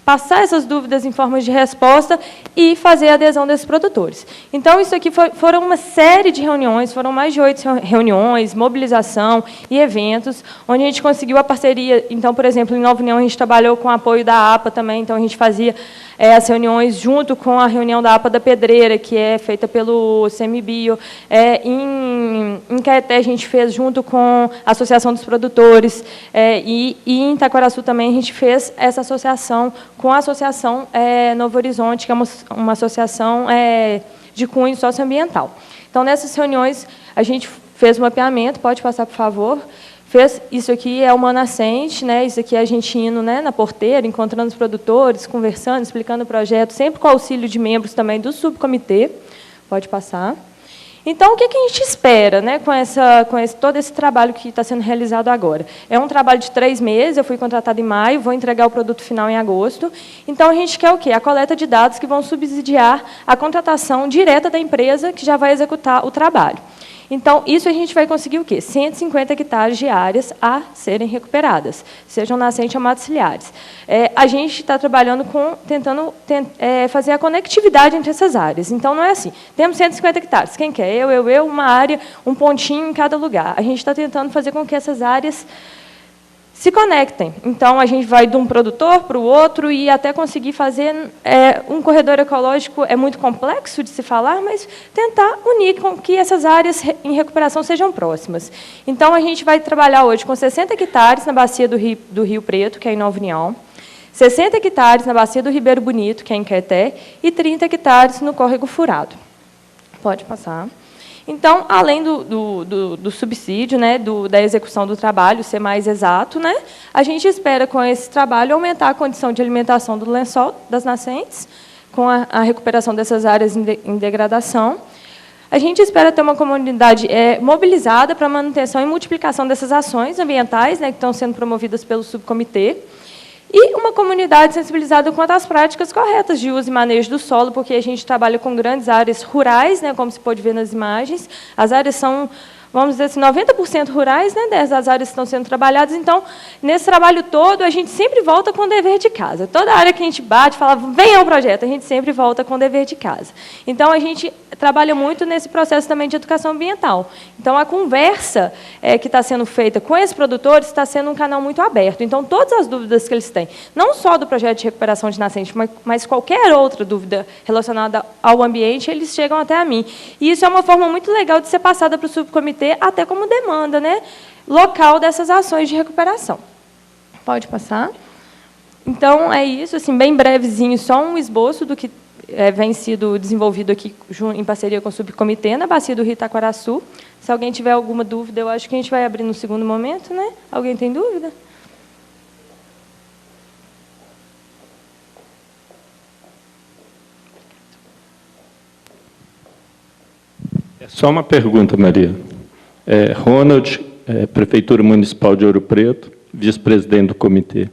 passar essas dúvidas em forma de resposta e fazer a adesão desses produtores. Então, isso aqui foram uma série de reuniões, foram mais de 8 reuniões, mobilização e eventos, onde a gente conseguiu a parceria. Então, por exemplo, em Nova União, a gente trabalhou com o apoio da APA também, então a gente fazia as reuniões junto com a reunião da APA da Pedreira, que é feita pelo CMBio. Em Caeté, a gente fez junto com a Associação dos Produtores, e em Itaquaraçu também a gente fez essa associação com a Associação Novo Horizonte, que é uma associação de cunho socioambiental. Então, nessas reuniões, a gente fez o mapeamento, pode passar, por favor. Isso aqui é uma nascente, né? Isso aqui é a gente indo, né, na porteira, encontrando os produtores, conversando, explicando o projeto, sempre com auxílio de membros também do subcomitê. Pode passar. Então, o que a gente espera, né, com todo esse trabalho que está sendo realizado agora? É um trabalho de 3 meses, eu fui contratada em maio, vou entregar o produto final em agosto. Então, a gente quer o quê? A coleta de dados que vão subsidiar a contratação direta da empresa que já vai executar o trabalho. Então, isso a gente vai conseguir o quê? 150 hectares de áreas a serem recuperadas, sejam nascentes ou matriciliares. A gente está trabalhando tentando fazer a conectividade entre essas áreas. Então, não é assim, temos 150 hectares, quem quer? Eu, uma área, um pontinho em cada lugar. A gente está tentando fazer com que essas áreas se conectem. Então, a gente vai de um produtor para o outro e até conseguir fazer um corredor ecológico é muito complexo de se falar, mas tentar unir com que essas áreas em recuperação sejam próximas. Então, a gente vai trabalhar hoje com 60 hectares na bacia do Rio Preto, que é em Nova União, 60 hectares na bacia do Ribeiro Bonito, que é em Caeté, e 30 hectares no Córrego Furado. Pode passar. Então, além do subsídio, né, da execução do trabalho ser mais exato, né, a gente espera, com esse trabalho, aumentar a condição de alimentação do lençol das nascentes, com a recuperação dessas áreas em degradação. A gente espera ter uma comunidade mobilizada para a manutenção e multiplicação dessas ações ambientais, né, que estão sendo promovidas pelo subcomitê, e uma comunidade sensibilizada quanto às práticas corretas de uso e manejo do solo, porque a gente trabalha com grandes áreas rurais, né, como se pode ver nas imagens. As áreas são, vamos dizer assim, 90% rurais, né, das áreas que estão sendo trabalhadas. Então, nesse trabalho todo, a gente sempre volta com o dever de casa. Toda área que a gente bate, fala, venha ao projeto, a gente sempre volta com o dever de casa. Então, a gente trabalha muito nesse processo também de educação ambiental. Então, a conversa que está sendo feita com esses produtores está sendo um canal muito aberto. Então, todas as dúvidas que eles têm, não só do projeto de recuperação de nascente, mas qualquer outra dúvida relacionada ao ambiente, eles chegam até a mim. E isso é uma forma muito legal de ser passada para o subcomitê, até como demanda, né, local dessas ações de recuperação. Pode passar. Então, é isso, assim, bem brevezinho, só um esboço do que vem sido desenvolvido aqui em parceria com o subcomitê na bacia do Rio Itaquaraçu. Se alguém tiver alguma dúvida, eu acho que a gente vai abrir no segundo momento, né? Alguém tem dúvida? É só uma pergunta, Maria. Ronald, Prefeitura Municipal de Ouro Preto, vice-presidente do comitê.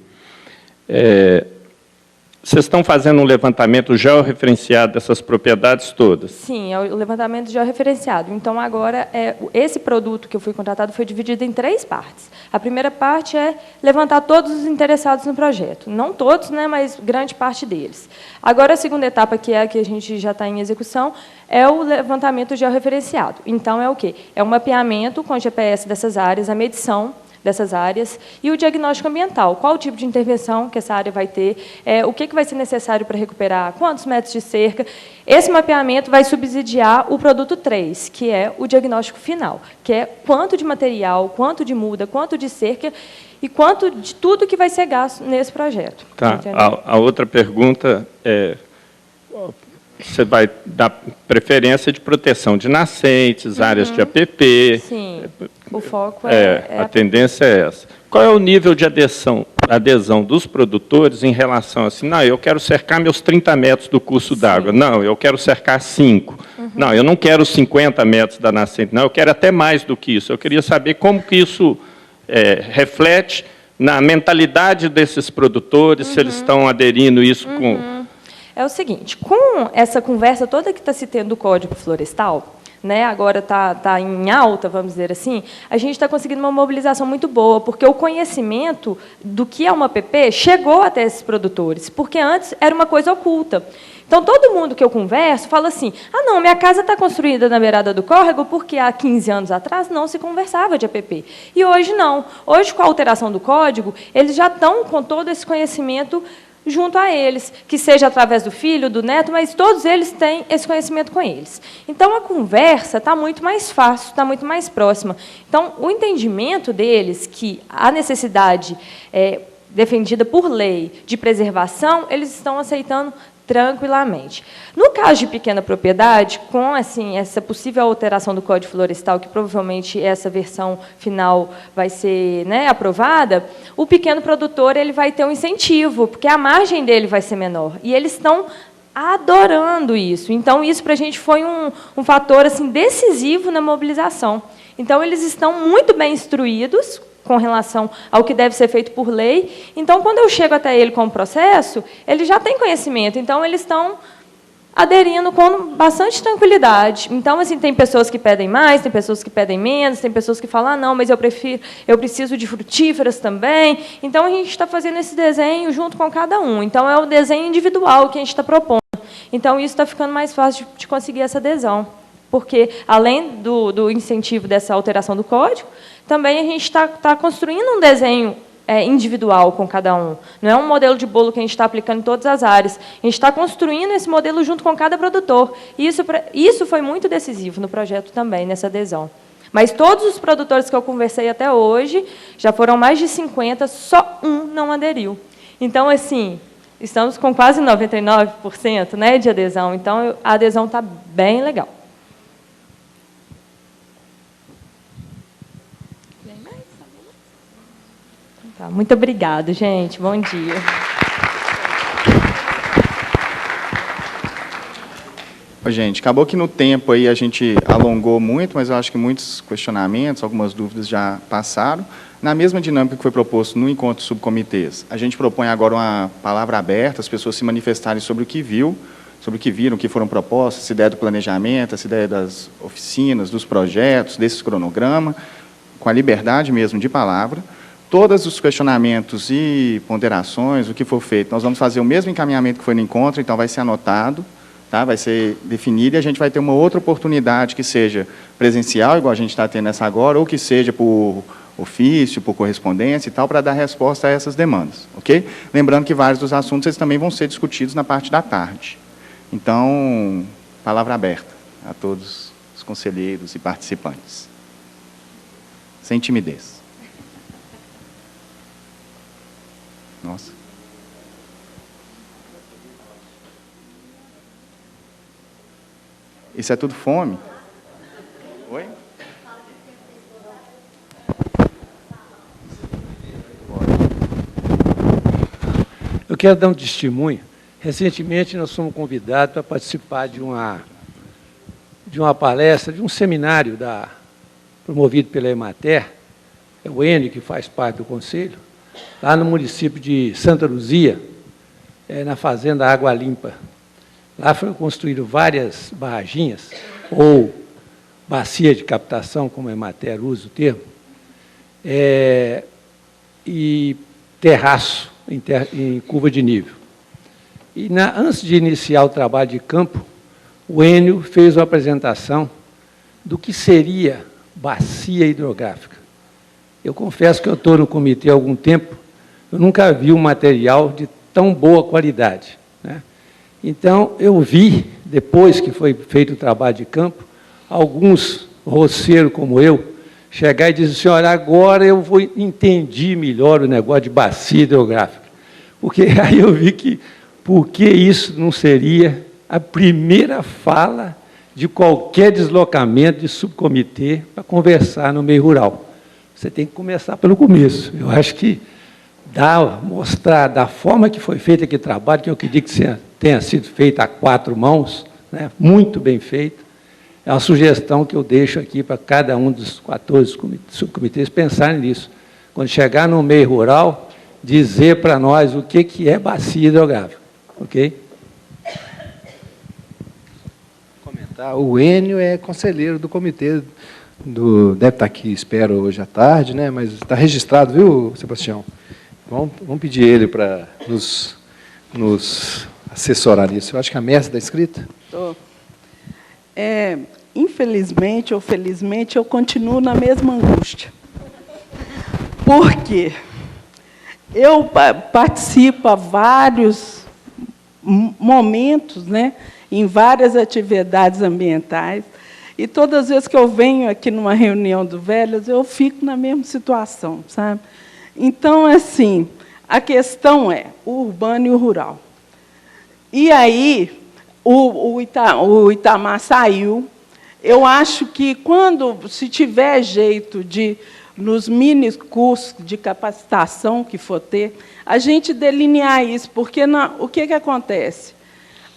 vocês estão fazendo um levantamento georreferenciado dessas propriedades todas? Sim, é o levantamento georreferenciado. Então, agora, esse produto que eu fui contratado foi dividido em 3 partes. A primeira parte é levantar todos os interessados no projeto. Não todos, né, mas grande parte deles. Agora, a segunda etapa, que é a que a gente já está em execução, é o levantamento georreferenciado. Então, é o quê? É o mapeamento com GPS dessas áreas, a medição dessas áreas, e o diagnóstico ambiental. Qual o tipo de intervenção que essa área vai ter, o que vai ser necessário para recuperar, quantos metros de cerca. Esse mapeamento vai subsidiar o produto 3, que é o diagnóstico final, que é quanto de material, quanto de muda, quanto de cerca e quanto de tudo que vai ser gasto nesse projeto. Tá. A outra pergunta é, você vai dar preferência de proteção de nascentes, áreas de APP. Sim, o foco a tendência é essa. Qual é o nível de adesão dos produtores em relação a assim, não, eu quero cercar meus 30 metros do curso d'água, não, eu quero cercar 5, não, eu não quero 50 metros da nascente, não, eu quero até mais do que isso. Eu queria saber como que isso reflete na mentalidade desses produtores, se eles estão aderindo isso com... É o seguinte, com essa conversa toda que está se tendo do Código Florestal, né, agora está em alta, vamos dizer assim, a gente está conseguindo uma mobilização muito boa, porque o conhecimento do que é uma APP chegou até esses produtores, porque antes era uma coisa oculta. Então, todo mundo que eu converso fala assim, não, minha casa está construída na beirada do córrego porque há 15 anos atrás não se conversava de APP. E hoje não. Hoje, com a alteração do código, eles já estão com todo esse conhecimento junto a eles, que seja através do filho, do neto, mas todos eles têm esse conhecimento com eles. Então, a conversa está muito mais fácil, está muito mais próxima. Então, o entendimento deles que a necessidade defendida por lei de preservação, eles estão aceitando tranquilamente. No caso de pequena propriedade, com assim essa possível alteração do Código Florestal, que provavelmente essa versão final vai ser, né, aprovada, o pequeno produtor ele vai ter um incentivo, porque a margem dele vai ser menor. E eles estão adorando isso. Então, isso para a gente foi um fator assim, decisivo na mobilização. Então, eles estão muito bem instruídos com relação ao que deve ser feito por lei. Então, quando eu chego até ele com o processo, ele já tem conhecimento. Então, eles estão aderindo com bastante tranquilidade. Então, assim, tem pessoas que pedem mais, tem pessoas que pedem menos, tem pessoas que falam, não, mas eu preciso de frutíferas também. Então, a gente está fazendo esse desenho junto com cada um. Então, é o desenho individual que a gente está propondo. Então, isso está ficando mais fácil de conseguir essa adesão. Porque, além do incentivo dessa alteração do código, também a gente está construindo um desenho individual com cada um. Não é um modelo de bolo que a gente está aplicando em todas as áreas. A gente está construindo esse modelo junto com cada produtor. E isso foi muito decisivo no projeto também, nessa adesão. Mas todos os produtores que eu conversei até hoje, já foram mais de 50, só um não aderiu. Então, assim, estamos com quase 99%, né, de adesão. Então, a adesão está bem legal. Tá, muito obrigada, gente. Bom dia. Gente, acabou que no tempo aí a gente alongou muito, mas eu acho que muitos questionamentos, algumas dúvidas já passaram. Na mesma dinâmica que foi proposto no encontro de subcomitês, a gente propõe agora uma palavra aberta, as pessoas se manifestarem sobre o que viu, sobre o que viram, o que foram propostas, essa ideia do planejamento, essa ideia das oficinas, dos projetos, desse cronograma, com a liberdade mesmo de palavra. Todos os questionamentos e ponderações, o que for feito, nós vamos fazer o mesmo encaminhamento que foi no encontro, então vai ser anotado, tá? Vai ser definido e a gente vai ter uma outra oportunidade que seja presencial, igual a gente está tendo essa agora, ou que seja por ofício, por correspondência e tal, para dar resposta a essas demandas, ok? Lembrando que vários dos assuntos eles também vão ser discutidos na parte da tarde. Então, palavra aberta a todos os conselheiros e participantes. Sem timidez. Nossa. Isso é tudo fome? Oi? Eu quero dar um testemunho. Recentemente, nós fomos convidados para participar de uma palestra, de um seminário promovido pela Emater, o Enio, que faz parte do conselho, lá no município de Santa Luzia, na fazenda Água Limpa. Lá foram construídas várias barraginhas, ou bacia de captação, como a Emater usa o termo, e terraço em curva de nível. E antes de iniciar o trabalho de campo, o Enio fez uma apresentação do que seria bacia hidrográfica. Eu confesso que eu estou no comitê há algum tempo, eu nunca vi um material de tão boa qualidade, né? Então, eu vi, depois que foi feito o trabalho de campo, alguns roceiros como eu chegar e dizer assim, olha, agora eu entendi melhor o negócio de bacia hidrográfica. Porque aí eu vi que, por que isso não seria a primeira fala de qualquer deslocamento de subcomitê para conversar no meio rural. Você tem que começar pelo começo. Eu acho que mostrar da forma que foi feito aquele trabalho, que eu acredito que tenha sido feito a 4 mãos, né, muito bem feito, é uma sugestão que eu deixo aqui para cada um dos 14 subcomitês pensarem nisso. Quando chegar no meio rural, dizer para nós o que é bacia hidrográfica. Ok? O Enio é conselheiro do comitê, deve estar aqui, espero, hoje à tarde, né? Mas está registrado, viu, Sebastião? Vamos pedir ele para nos assessorar nisso. Eu acho que a Mércia está inscrita. Infelizmente ou felizmente, eu continuo na mesma angústia. Por quê? Eu participo há vários momentos, né, em várias atividades ambientais, e todas as vezes que eu venho aqui numa reunião do Velhas, eu fico na mesma situação, sabe? Então, assim, a questão é o urbano e o rural. E aí, o Itamar saiu. Eu acho que, se tiver jeito de, nos mini cursos de capacitação que for ter, a gente delinear isso, porque o que acontece?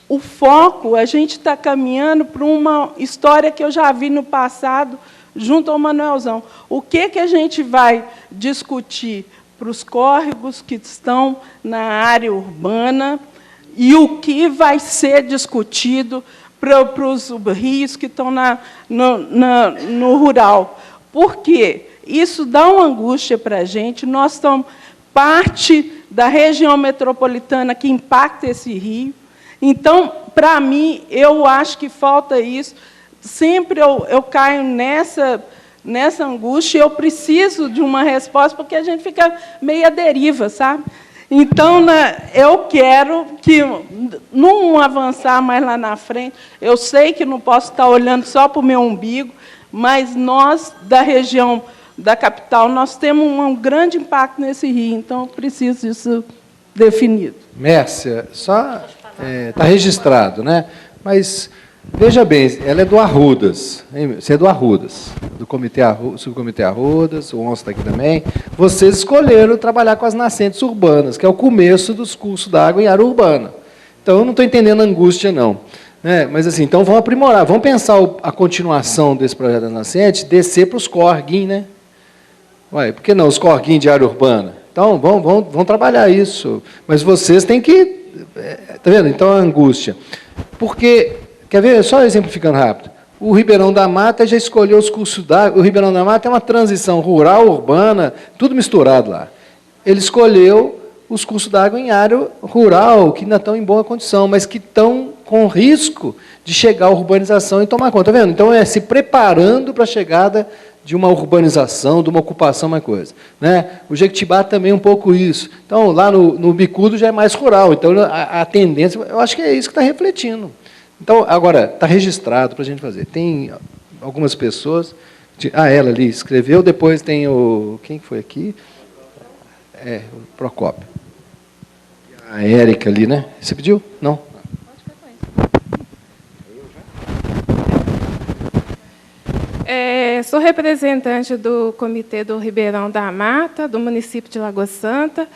O foco, a gente está caminhando para uma história que eu já vi no passado, junto ao Manuelzão. O que a gente vai discutir para os córregos que estão na área urbana e o que vai ser discutido para os rios que estão no rural. Por quê? Isso dá uma angústia para a gente. Nós estamos parte da região metropolitana que impacta esse rio. Então, para mim, eu acho que falta isso. Sempre eu caio nessa angústia e eu preciso de uma resposta, porque a gente fica meio à deriva, sabe? Então, eu quero que, não avançar mais lá na frente, eu sei que não posso estar olhando só para o meu umbigo, mas nós, da região da capital, nós temos um grande impacto nesse rio, então eu preciso disso definido. Mércia, só está registrado, né? Mas, veja bem, ela é do Arrudas, hein? Você é do Arrudas, do subcomitê Arrudas, o ONS está aqui também. Vocês escolheram trabalhar com as nascentes urbanas, que é o começo dos cursos d'água em área urbana. Então, eu não estou entendendo a angústia, não. Né? Mas, assim, então, vamos aprimorar, vamos pensar a continuação desse projeto da nascente, descer para os corguinhos, né? Ué, por que não os corguinhos de área urbana? Então, vamos trabalhar isso. Mas vocês têm que... Está vendo? Então, a angústia. Porque, quer ver, só exemplificando rápido, o Ribeirão da Mata já escolheu os cursos d'água. O Ribeirão da Mata é uma transição rural, urbana, tudo misturado lá. Ele escolheu os cursos d'água em área rural, que ainda estão em boa condição, mas que estão com risco de chegar à urbanização e tomar conta. Está vendo? Então, é se preparando para a chegada de uma urbanização, de uma ocupação, uma coisa. Né? O Jequitibá também é um pouco isso. Então, lá no Bicudo já é mais rural. Então, a tendência, eu acho que é isso que está refletindo. Então, agora, está registrado para a gente fazer. Tem algumas pessoas... ela ali escreveu, depois tem o... Quem foi aqui? O Procópio. A Érica ali, né? Você pediu? Não? Sou representante do Comitê do Ribeirão da Mata, do município de Lagoa Santa,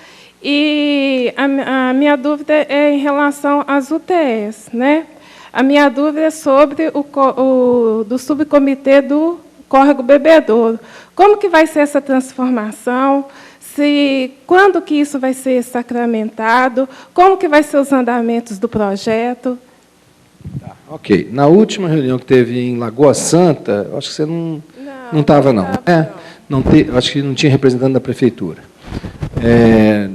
e a minha dúvida é em relação às UTEs, né? A minha dúvida é sobre do subcomitê do Córrego Bebedouro. Como que vai ser essa transformação? quando que isso vai ser sacramentado, como que vai ser os andamentos do projeto. Ok. Na última reunião que teve em Lagoa Santa, acho que você não estava, não. Acho que não tinha representante da prefeitura.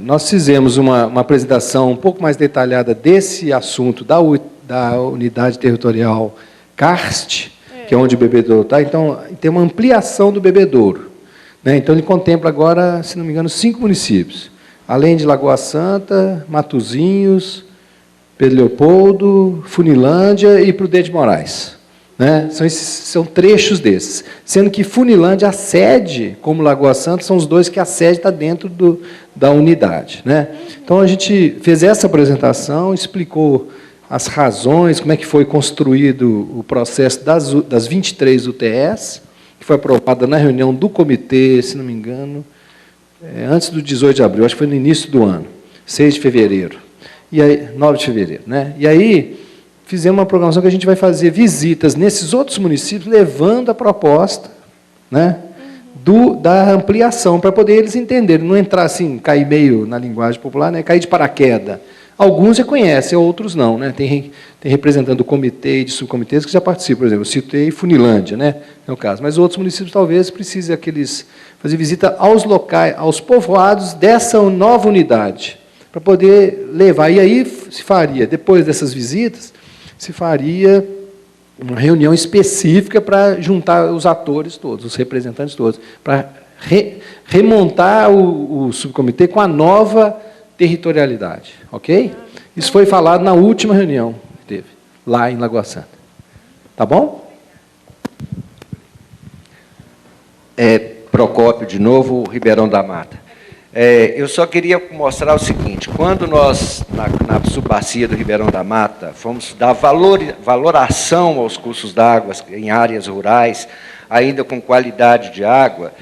Nós fizemos uma apresentação um pouco mais detalhada desse assunto da unidade territorial Karst, que é onde o bebedouro está. Então, tem uma ampliação do bebedouro. Né? Então, ele contempla agora, se não me engano, 5 municípios. Além de Lagoa Santa, Matozinhos, Pedro Leopoldo, Funilândia e Prudente de Moraes. Né? São trechos desses. Sendo que Funilândia, a sede, como Lagoa Santa, são os dois que a sede está dentro da unidade. Né? Então, a gente fez essa apresentação, explicou as razões, como é que foi construído o processo das 23 UTS, que foi aprovada na reunião do comitê, se não me engano, antes do 18 de abril, acho que foi no início do ano, 6 de fevereiro, e aí, 9 de fevereiro. Né? E aí, fizemos uma programação que a gente vai fazer visitas nesses outros municípios, levando a proposta, né, da ampliação, para poder eles entenderem, não entrar assim, cair meio na linguagem popular, né, cair de paraquedas. Alguns já conhecem, outros não. Né? Tem representante do comitê e de subcomitês que já participam. Por exemplo, eu citei Funilândia, né? É o caso. Mas outros municípios talvez precisem fazer visita aos locais, aos povoados dessa nova unidade, para poder levar. E aí se faria, depois dessas visitas, se faria uma reunião específica para juntar os atores todos, os representantes todos, para remontar o subcomitê com a nova territorialidade, ok? Isso foi falado na última reunião que teve, lá em Lagoa Santa. Tá bom? Procópio, de novo, Ribeirão da Mata. Eu só queria mostrar o seguinte, quando nós, na subbacia do Ribeirão da Mata, fomos dar valoração aos cursos d'água em áreas rurais, ainda com qualidade de água,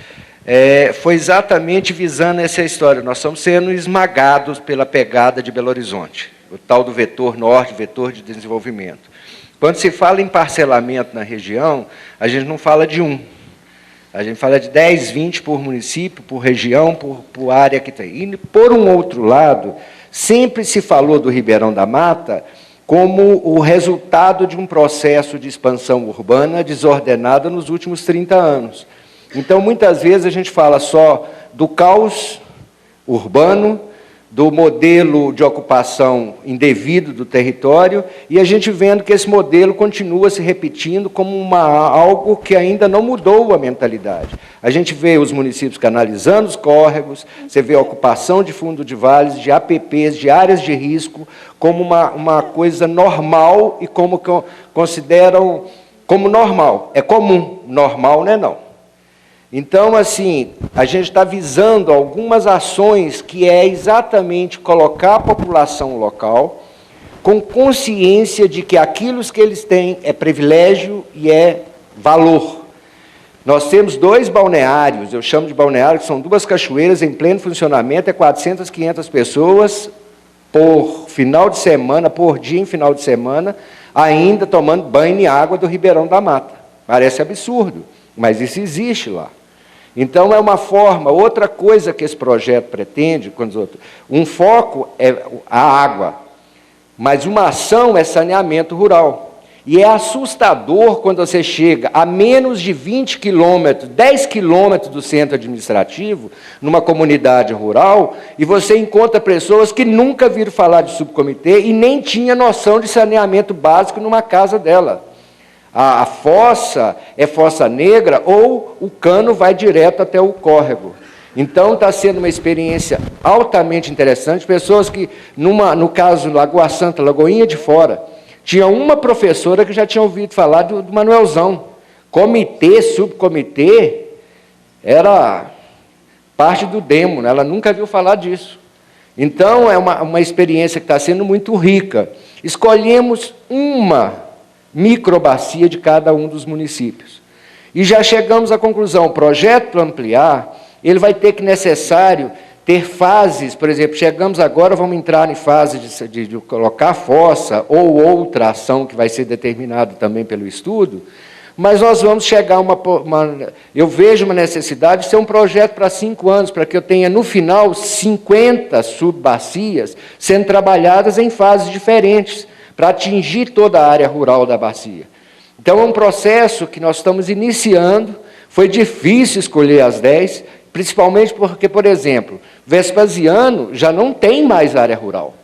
foi exatamente visando essa história. Nós estamos sendo esmagados pela pegada de Belo Horizonte, o tal do vetor norte, vetor de desenvolvimento. Quando se fala em parcelamento na região, a gente não fala de um. A gente fala de 10, 20 por município, por região, por área que tem. E, por um outro lado, sempre se falou do Ribeirão da Mata como o resultado de um processo de expansão urbana desordenada nos últimos 30 anos. Então, muitas vezes, a gente fala só do caos urbano, do modelo de ocupação indevido do território, e a gente vendo que esse modelo continua se repetindo como algo que ainda não mudou a mentalidade. A gente vê os municípios canalizando os córregos, você vê a ocupação de fundo de vales, de APPs, de áreas de risco, como uma coisa normal e como consideram como normal. É comum, normal não é não. Então, assim, a gente está visando algumas ações que é exatamente colocar a população local com consciência de que aquilo que eles têm é privilégio e é valor. Nós temos 2 balneários, eu chamo de balneário, que são 2 cachoeiras em pleno funcionamento, 400, 500 pessoas por final de semana, por dia em final de semana, ainda tomando banho em água do Ribeirão da Mata. Parece absurdo, mas isso existe lá. Então, é uma forma, outra coisa que esse projeto pretende, um foco é a água, mas uma ação é saneamento rural. E é assustador quando você chega a menos de 20 quilômetros, 10 quilômetros do centro administrativo, numa comunidade rural, e você encontra pessoas que nunca viram falar de subcomitê e nem tinha noção de saneamento básico numa casa dela. A fossa é fossa negra ou o cano vai direto até o córrego. Então, está sendo uma experiência altamente interessante. Pessoas que, no caso, Lagoa Santa, Lagoinha de Fora, tinha uma professora que já tinha ouvido falar do Manuelzão. Comitê, subcomitê, era parte do demo, né? Ela nunca viu falar disso. Então, é uma experiência que está sendo muito rica. Escolhemos uma microbacia de cada um dos municípios. E já chegamos à conclusão, o projeto para ampliar, ele vai ter que necessário ter fases, por exemplo, chegamos agora, vamos entrar em fase de colocar fossa ou outra ação que vai ser determinada também pelo estudo, mas nós vamos chegar a eu vejo uma necessidade de ser um projeto para 5 anos, para que eu tenha, no final, 50 subbacias sendo trabalhadas em fases diferentes, para atingir toda a área rural da bacia. Então, é um processo que nós estamos iniciando. Foi difícil escolher as 10, principalmente porque, por exemplo, Vespasiano já não tem mais área rural.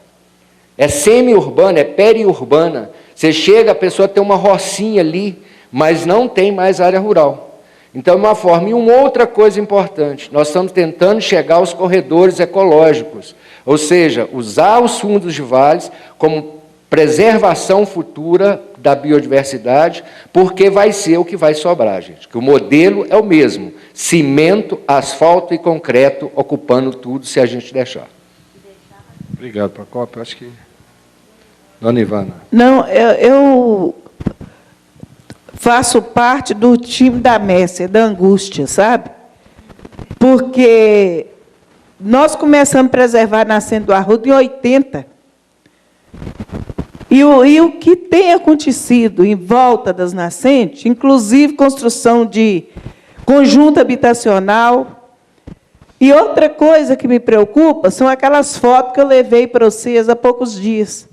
É semi-urbana, é periurbana. Você chega, a pessoa tem uma rocinha ali, mas não tem mais área rural. Então, é uma forma. E uma outra coisa importante, nós estamos tentando chegar aos corredores ecológicos, ou seja, usar os fundos de vales como preservação futura da biodiversidade, porque vai ser o que vai sobrar, gente. Que o modelo é o mesmo, cimento, asfalto e concreto ocupando tudo, se a gente deixar. Obrigado, Procópio. Acho que... Dona Ivana. Não, eu faço parte do time da Messer, da angústia, sabe? Porque nós começamos a preservar a nascente do Arruda em 80. E o que tem acontecido em volta das nascentes, inclusive construção de conjunto habitacional. E outra coisa que me preocupa são aquelas fotos que eu levei para vocês há poucos dias,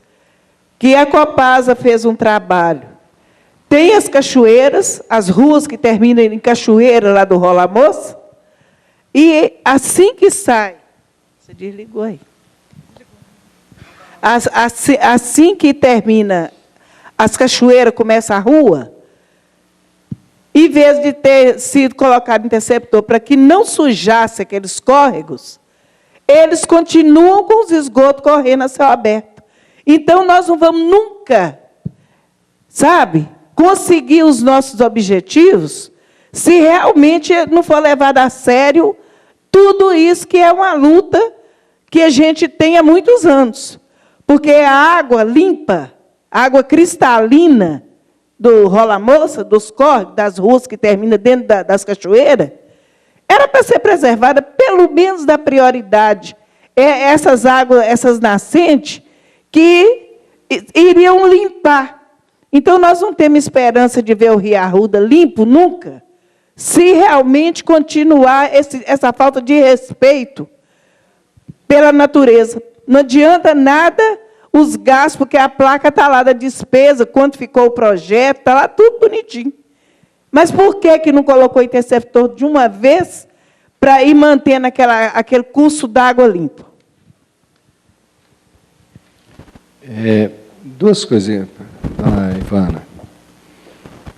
que a Copasa fez um trabalho. Tem as cachoeiras, as ruas que terminam em cachoeira lá do Rola Moça, e assim que sai... Você desligou aí. Assim que termina as cachoeiras, começa a rua, em vez de ter sido colocado interceptor para que não sujasse aqueles córregos, eles continuam com os esgotos correndo a céu aberto. Então, nós não vamos nunca, sabe, conseguir os nossos objetivos se realmente não for levado a sério tudo isso que é uma luta que a gente tem há muitos anos. Porque a água limpa, a água cristalina do Rola Moça, dos córregos, das ruas que terminam dentro das cachoeiras, era para ser preservada, pelo menos da prioridade. Essas águas, essas nascentes, que iriam limpar. Então, nós não temos esperança de ver o Rio Arruda limpo nunca, se realmente continuar essa falta de respeito pela natureza. Não adianta nada os gastos, porque a placa está lá da despesa, quanto ficou o projeto, está lá tudo bonitinho. Mas por que não colocou interceptor de uma vez para ir mantendo aquele curso d'água limpo? Duas coisinhas, dona Ivana.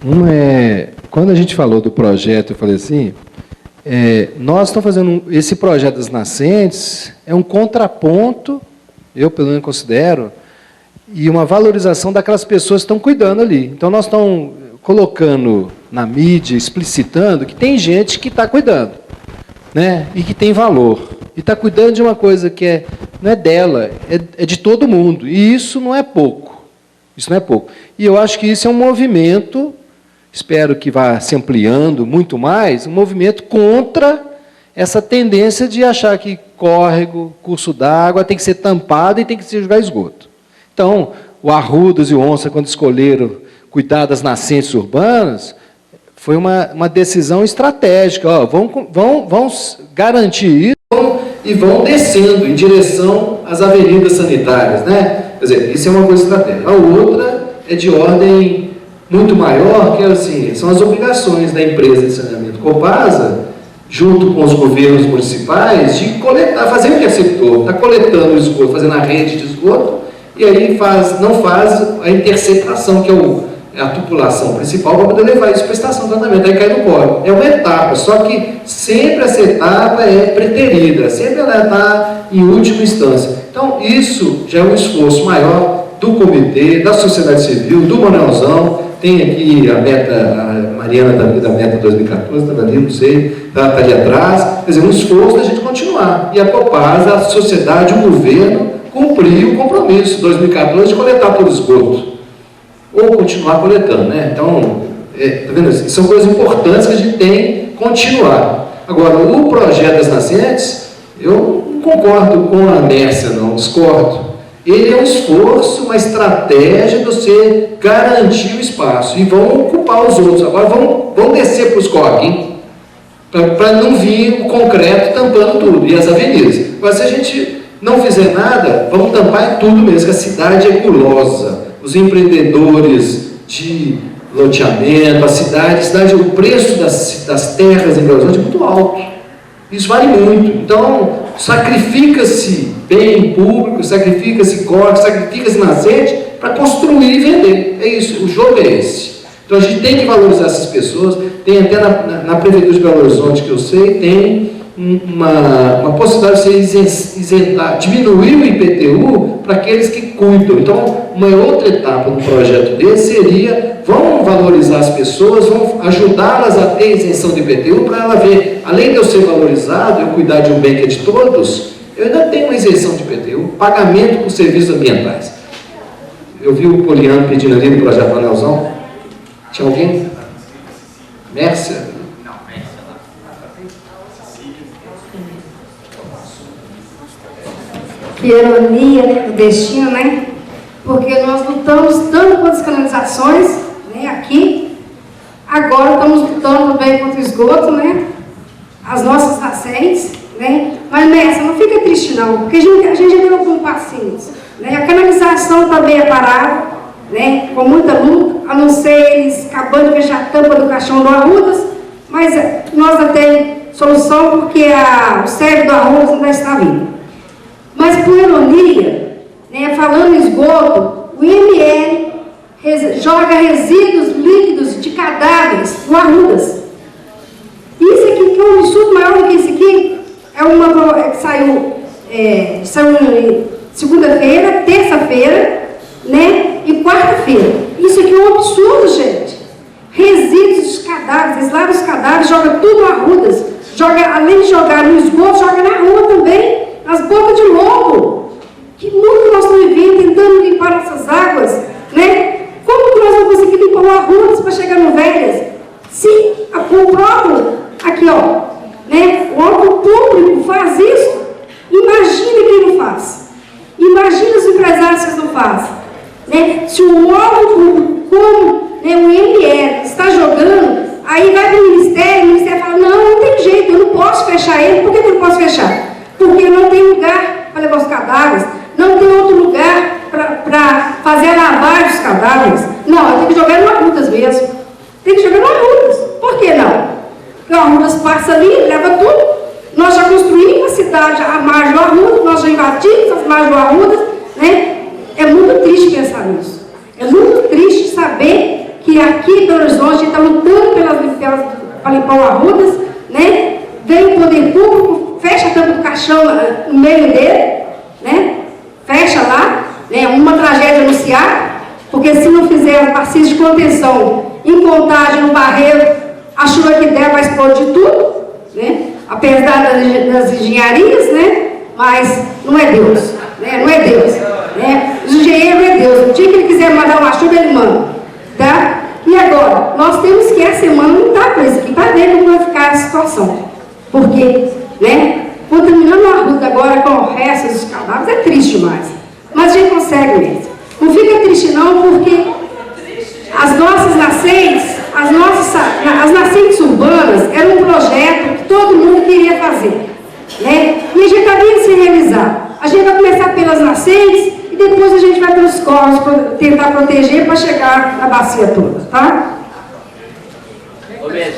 Uma é, quando a gente falou do projeto, eu falei assim, nós estamos fazendo esse projeto das nascentes, é um contraponto, eu pelo menos considero, e uma valorização daquelas pessoas que estão cuidando ali. Então, nós estamos colocando na mídia, explicitando, que tem gente que está cuidando, né? E que tem valor. E está cuidando de uma coisa que não é dela, é de todo mundo. E isso não é pouco. Isso não é pouco. E eu acho que isso é um movimento, espero que vá se ampliando muito mais, um movimento contra essa tendência de achar que córrego, curso d'água, tem que ser tampado e tem que se jogar esgoto. Então, o Arrudas e o Onça, quando escolheram cuidar das nascentes urbanas, foi uma decisão estratégica. Ó, vão garantir isso e vão descendo em direção às avenidas sanitárias, né? Quer dizer, isso é uma coisa estratégica. A outra é de ordem muito maior, que assim, são as obrigações da empresa de saneamento Copasa, junto com os governos municipais, de coletar, fazer o interceptor, está coletando o esgoto, fazendo a rede de esgoto, e aí não faz a interceptação, que é a tubulação principal, para poder levar isso para a estação de tratamento, aí cai no córrego. É uma etapa, só que sempre essa etapa é preterida, sempre ela está em última instância. Então, isso já é um esforço maior do comitê, da sociedade civil, do Manuelzão. Tem aqui a meta, a Mariana da meta 2014, estava ali, não sei, está ali atrás. Quer dizer, um esforço da gente continuar. E a Copasa, a sociedade, o governo, cumpriu o compromisso, 2014, de coletar todo o esgoto. Ou continuar coletando, né? Então, tá vendo? São coisas importantes que a gente tem que continuar. Agora, o projeto das nascentes, eu não concordo com a Mércia, não, discordo. Ele é um esforço, uma estratégia de você garantir o espaço. E vão ocupar os outros. Agora vão descer para os COG, hein? Para não vir o concreto tampando tudo. E as avenidas. Mas se a gente não fizer nada, vamos tampar tudo mesmo. A cidade é gulosa. Os empreendedores de loteamento, a cidade, o preço das terras em Belo Horizonte é muito alto. Isso vale muito. Então, sacrifica-se bem público, sacrifica-se corte, sacrifica-se nascente para construir e vender. É isso, o jogo é esse. Então, a gente tem que valorizar essas pessoas. Tem até na Prefeitura de Belo Horizonte, que eu sei, tem uma possibilidade de você isentar, diminuir o IPTU para aqueles que cuidam. Então, uma outra etapa do projeto desse seria, vamos valorizar as pessoas, vamos ajudá-las a ter isenção do IPTU, para ela ver, além de eu ser valorizado, eu cuidar de um bem que é de todos, eu ainda tenho uma isenção de IPTU, pagamento por serviços ambientais. Eu vi o Poliano pedindo ali no projeto do Anelzão. Tinha alguém? Mércia? Que ironia, né, do destino, né? Porque nós lutamos tanto contra as canalizações, né, aqui, agora estamos lutando também contra o esgoto, né? As nossas nascentes, né? Mas, Mércia, não fica triste não, porque a gente já deu alguns passinhos, né? A canalização também é parada, né? Com muita luta, a não ser eles acabando de fechar a tampa do caixão do Arrudas, mas nós já temos solução porque o cérebro do Arrudas ainda está vindo. Mas, por ironia, né, falando em esgoto, o IML joga resíduos líquidos de cadáveres no Arrudas. Isso aqui, que é um absurdo maior do que isso aqui, é uma que saiu segunda-feira, terça-feira, né, e quarta-feira. Isso aqui é um absurdo, gente. Resíduos de cadáveres, eles lavam os cadáveres, jogam tudo no Arrudas. Além de jogar no esgoto, joga na rua também. As bocas de lobo. Que mundo nós estamos vivendo tentando limpar nossas águas, né? Como que nós vamos conseguir limpar o Arrudas para chegar no Velhas? Se o próprio, aqui ó, né? O órgão público faz isso, imagina quem não faz. Imagina os empresários que não fazem. Né? Se o órgão público, como né, o IML, está jogando, aí vai para o Ministério fala, não tem jeito, eu não posso fechar ele. Por que eu não posso fechar? Porque não tem lugar para levar os cadáveres, não tem outro lugar para fazer a lavagem dos cadáveres. Não, eu tenho que jogar no Arrudas mesmo. Tem que jogar no Arrudas. Por que não? Porque o Arrudas passa ali, leva tudo. Nós já construímos a cidade à margem do Arrudas, nós já invadimos as margens do Arrudas, né? É muito triste pensar nisso. É muito triste saber que aqui em Belo Horizonte a gente está lutando para limpar o Arrudas, né? Vem o poder público, fecha a tampa do caixão no meio dele, né? Fecha lá, né? Uma tragédia anunciada, porque se não fizer as bacias de contenção em Contagem, no Barreiro, a chuva que der vai explodir tudo, né? Apesar das engenharias, né? Mas não é Deus, né? Não é Deus, né? O engenheiro é Deus, o dia que ele quiser mandar uma chuva, ele manda, tá? E agora, nós temos que essa semana lutar com isso aqui, para ver como vai ficar a situação. Porque, né, contaminando a Arruda agora com o resto dos cadáveres é triste demais. Mas a gente consegue mesmo. Não fica triste não, porque as nossas nascentes, as nascentes urbanas, era um projeto que todo mundo queria fazer. Né? E a gente está vendo se realizar. A gente vai começar pelas nascentes e depois a gente vai pelos corpos para tentar proteger para chegar na bacia toda, tá? Hoje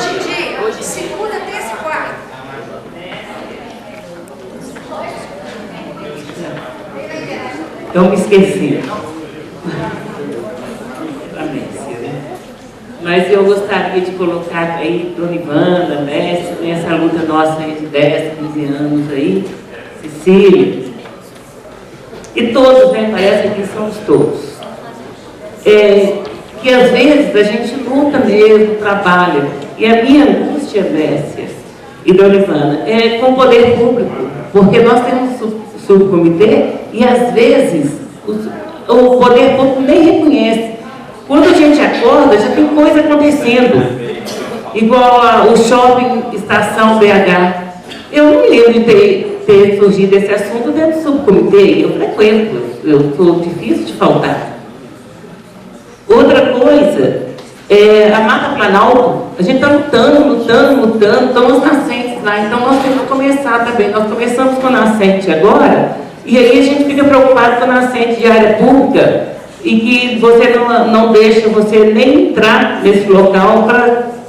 em dia, segunda, terça e quarta. Então me esqueci. Mas eu gostaria de colocar aí Donivanda, Mestre, nessa luta nossa aí de 10, 15 anos aí, Cecília, e todos, né, parece que somos todos. Que às vezes a gente luta mesmo, trabalha, e a minha angústia, Mestre e Donivanda, é com o poder público, porque nós temos subcomitê e às vezes o poder público nem reconhece. Quando a gente acorda, já tem coisa acontecendo. Igual o shopping Estação BH. Eu não me lembro de ter surgido esse assunto dentro do subcomitê. Eu frequento, eu sou difícil de faltar. Outra coisa, a Mata Planalto, a gente está lutando, estão as nascentes lá, então nós temos que começar também. Nós começamos com a nascente agora, e aí a gente fica preocupado com a nascente de área pública, e que você não deixa você nem entrar nesse local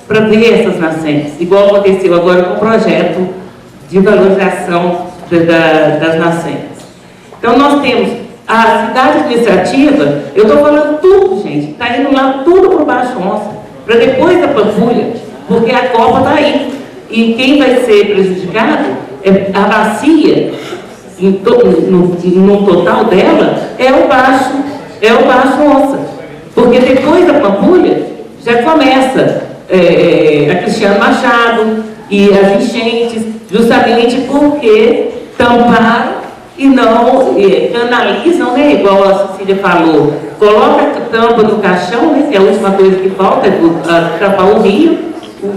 para ver essas nascentes, igual aconteceu agora com o projeto de valorização das nascentes. Então nós temos a cidade administrativa, eu estou falando tudo, gente, está indo lá tudo por baixo onça, para depois da Pampulha, porque a Copa está aí. E quem vai ser prejudicado é a bacia, no total dela, é o baixo onça. Porque depois da Pampulha, já começa a Cristiano Machado e as enchentes, justamente porque tamparam e não canalizam, né, igual a Cecília falou, coloca a tampa no caixão, né, que é a última coisa que falta, tampar o rio,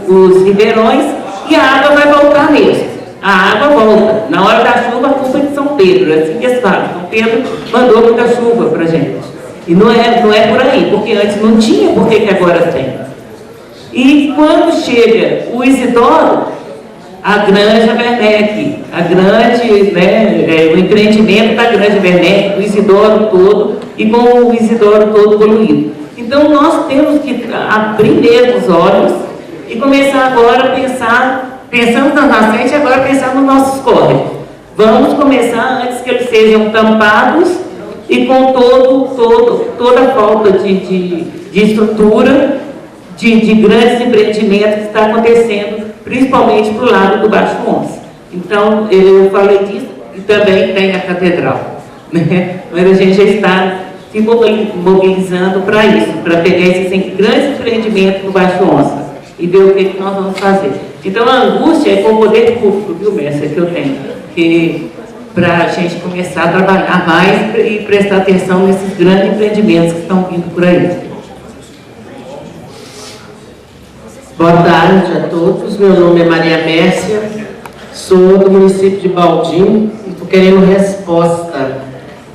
os ribeirões, e a água vai voltar mesmo. A água volta. Na hora da chuva, a culpa é de São Pedro, é assim que eles falam. São Pedro mandou muita chuva para a gente. E não é por aí, porque antes não tinha, por que agora tem? E quando chega o Isidoro, a Granja Werneck, o empreendimento da Granja Werneck, o Isidoro todo, e com o Isidoro todo poluído. Então, nós temos que abrir mesmo os olhos e começar agora a pensamos nas nascentes, agora pensar nos nossos córregos. Vamos começar antes que eles sejam tampados e com toda a falta de estrutura, de grandes empreendimentos que está acontecendo, principalmente para o lado do Baixo Onça. Então, eu falei disso, e também tem a catedral, né? Mas a gente já está se mobilizando para isso, para pegar esses grandes empreendimentos do Baixo Onça e ver o que nós vamos fazer. Então, a angústia é com o poder público, viu, Mércia, que eu tenho, para a gente começar a trabalhar mais e prestar atenção nesses grandes empreendimentos que estão vindo por aí. Boa tarde a todos, meu nome é Maria Mércia, sou do município de Baldim e estou querendo resposta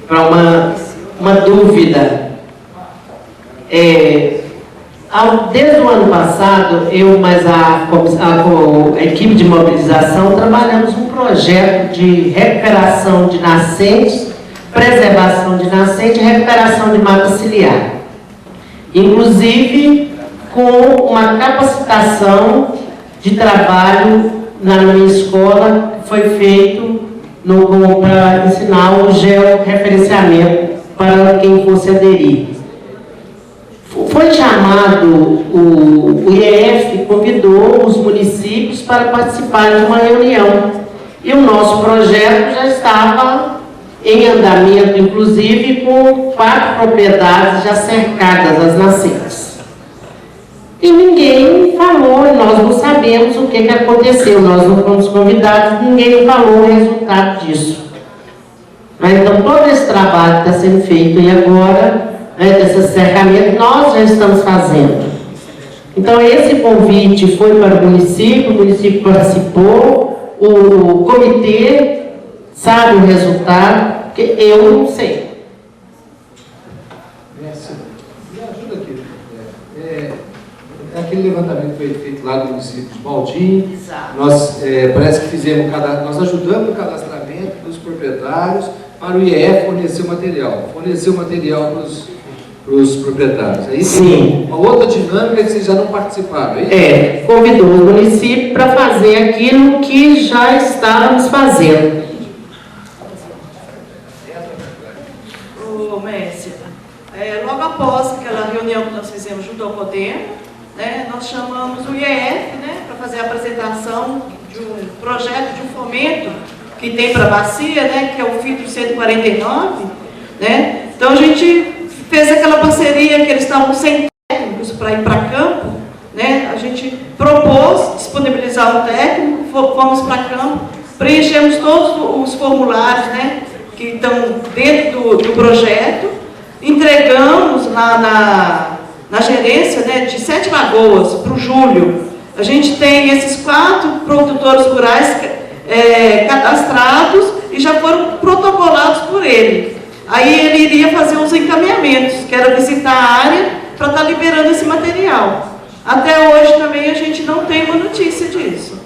para uma dúvida. Desde o ano passado, eu mais a equipe de mobilização trabalhamos um projeto de recuperação de nascentes, preservação de nascentes e recuperação de mata ciliar. Inclusive, com uma capacitação de trabalho na minha escola, que foi feito para ensinar o georreferenciamento para quem fosse aderir. Foi chamado, o IEF convidou os municípios para participarem de uma reunião. E o nosso projeto já estava em andamento, inclusive com 4 propriedades já cercadas as nascentes. E ninguém falou, nós não sabemos o que aconteceu, nós não fomos convidados, ninguém falou o resultado disso. Mas então todo esse trabalho que está sendo feito e agora, desse cercamento, nós já estamos fazendo. Então esse convite foi para o município participou, o comitê sabe o resultado, que eu não sei. Aquele levantamento foi feito lá no município de Baldim. Nós parece que fizemos nós ajudamos no cadastramento dos proprietários para o IEF fornecer o material para os proprietários. Aí sim. Uma outra dinâmica que vocês já não participaram. Convidou o município para fazer aquilo que já estávamos fazendo. Ô, Mércia, logo após aquela reunião que nós fizemos junto ao CODEM, né, nós chamamos o IEF, né, para fazer a apresentação de um projeto de um fomento que tem para a bacia, né, que é o FITRO 149. Né? Então a gente fez aquela parceria que eles estavam sem técnicos para ir para campo. Né? A gente propôs disponibilizar um técnico, fomos para campo, preenchemos todos os formulários, né, que estão dentro do projeto, entregamos na gerência, né, de 7 Lagoas para o Júlio. A gente tem esses 4 produtores rurais cadastrados e já foram protocolados por ele. Aí ele iria fazer os encaminhamentos, que era visitar a área para estar liberando esse material. Até hoje também a gente não tem uma notícia disso.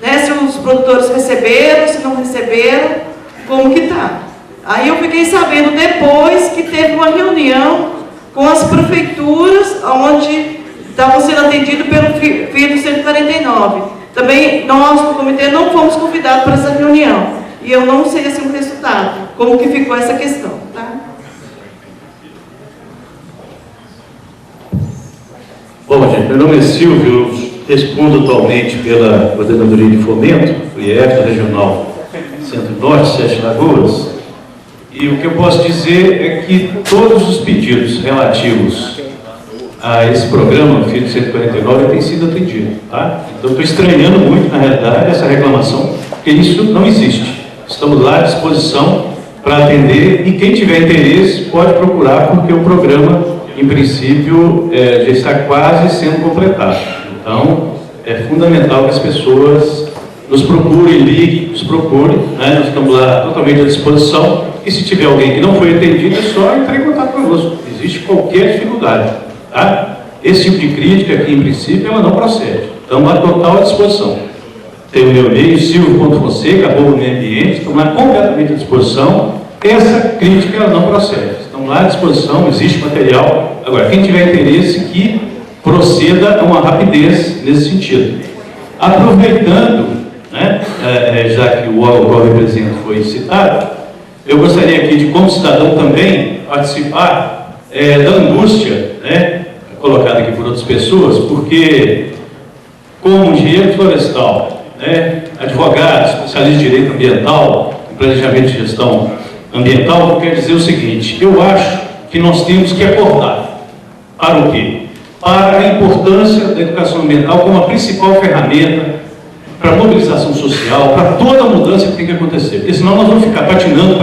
Né? Se os produtores receberam, se não receberam, como que está. Aí eu fiquei sabendo depois que teve uma reunião com as prefeituras, onde estavam sendo atendidos pelo FII do 149. Também nós, do comitê, não fomos convidados para essa reunião. E eu não sei assim, o resultado, como que ficou essa questão. Tá? Bom, gente, meu nome é Silvio, eu respondo atualmente pela Coordenadoria de Fomento, do IEF, Regional Centro-Norte, Sete Lagoas, e o que eu posso dizer é que todos os pedidos relativos a esse programa, FII do 149, têm sido atendidos. Tá? Então, estou estranhando muito, na realidade, essa reclamação, porque isso não existe. Estamos lá à disposição para atender, e quem tiver interesse pode procurar, porque o programa, em princípio, já está quase sendo completado. Então, é fundamental que as pessoas nos procurem, liguem, nos procurem, né? Nós estamos lá totalmente à disposição, e se tiver alguém que não foi atendido, é só entrar em contato conosco. Não existe qualquer dificuldade. Tá? Esse tipo de crítica aqui, em princípio, ela não procede. Estamos à total disposição. Tem o meu e-mail, silvio.fonseca@meioambiente, estamos lá completamente à disposição. Essa crítica ela não procede. Estamos lá à disposição, existe material. Agora, quem tiver interesse, que proceda a uma rapidez nesse sentido. Aproveitando, né, já que o órgão que eu represento foi citado, eu gostaria aqui de, como cidadão também, participar da angústia, né, colocada aqui por outras pessoas, porque, como engenheiro florestal, né, advogado, especialista em direito ambiental, em planejamento de gestão ambiental, eu quero dizer o seguinte: eu acho que nós temos que acordar para o quê? Para a importância da educação ambiental como a principal ferramenta para a mobilização social, para toda a mudança que tem que acontecer. Porque senão nós vamos ficar patinando,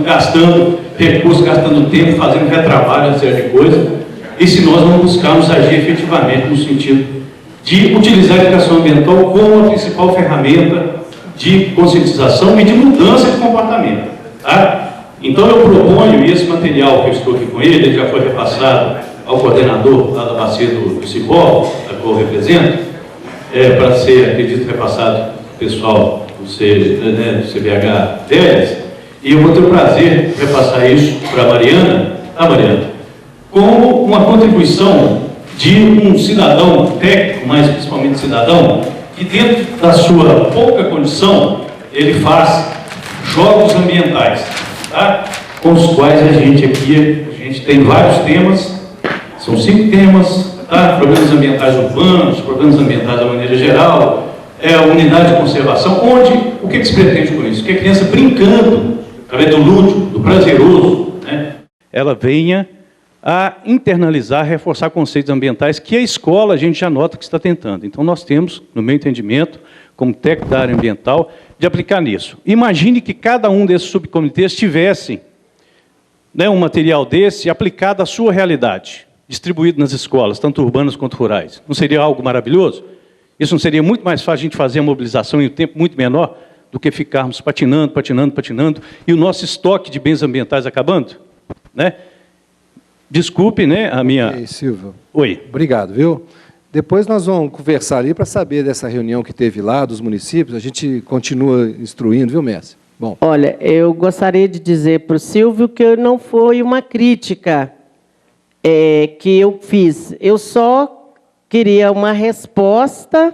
gastando recursos, gastando tempo, fazendo retrabalho, uma série de coisas, e se nós não buscarmos agir efetivamente no sentido de utilizar a educação ambiental como a principal ferramenta de conscientização e de mudança de comportamento. Tá? Então eu proponho, e esse material que eu estou aqui com ele já foi repassado ao coordenador lá da bacia do Cipó, a qual eu represento, para ser, acredito, repassado ao pessoal do CBH Velhas, e eu vou ter o prazer de repassar isso para a Mariana, como uma contribuição de um cidadão técnico, mas principalmente cidadão, que dentro da sua pouca condição, ele faz jogos ambientais, tá? Com os quais a gente tem vários temas, são 5 temas, tá? Problemas ambientais urbanos, problemas ambientais da maneira geral, unidade de conservação, o que se pretende com isso? Que a criança brincando, através do lúdico, do prazeroso, né, ela venha a internalizar, reforçar conceitos ambientais que a escola a gente já nota que está tentando. Então nós temos, no meu entendimento, como técnico da área ambiental, de aplicar nisso. Imagine que cada um desses subcomitês tivesse, né, um material desse aplicado à sua realidade, distribuído nas escolas, tanto urbanas quanto rurais. Não seria algo maravilhoso? Isso não seria muito mais fácil a gente fazer a mobilização em um tempo muito menor do que ficarmos patinando, e o nosso estoque de bens ambientais acabando? Né? Desculpe, né, a minha... Ei, Silvio. Oi. Obrigado, viu? Depois nós vamos conversar ali para saber dessa reunião que teve lá, dos municípios. A gente continua instruindo, viu, Messi? Bom. Olha, eu gostaria de dizer para o Silvio que não foi uma crítica que eu fiz. Eu só queria uma resposta,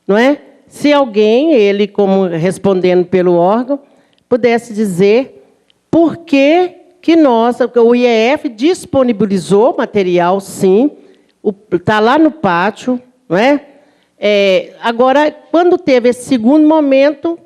não é? Se alguém, ele como respondendo pelo órgão, pudesse dizer por que o IEF disponibilizou material, sim, está lá no pátio, não é? Agora, quando teve esse segundo momento,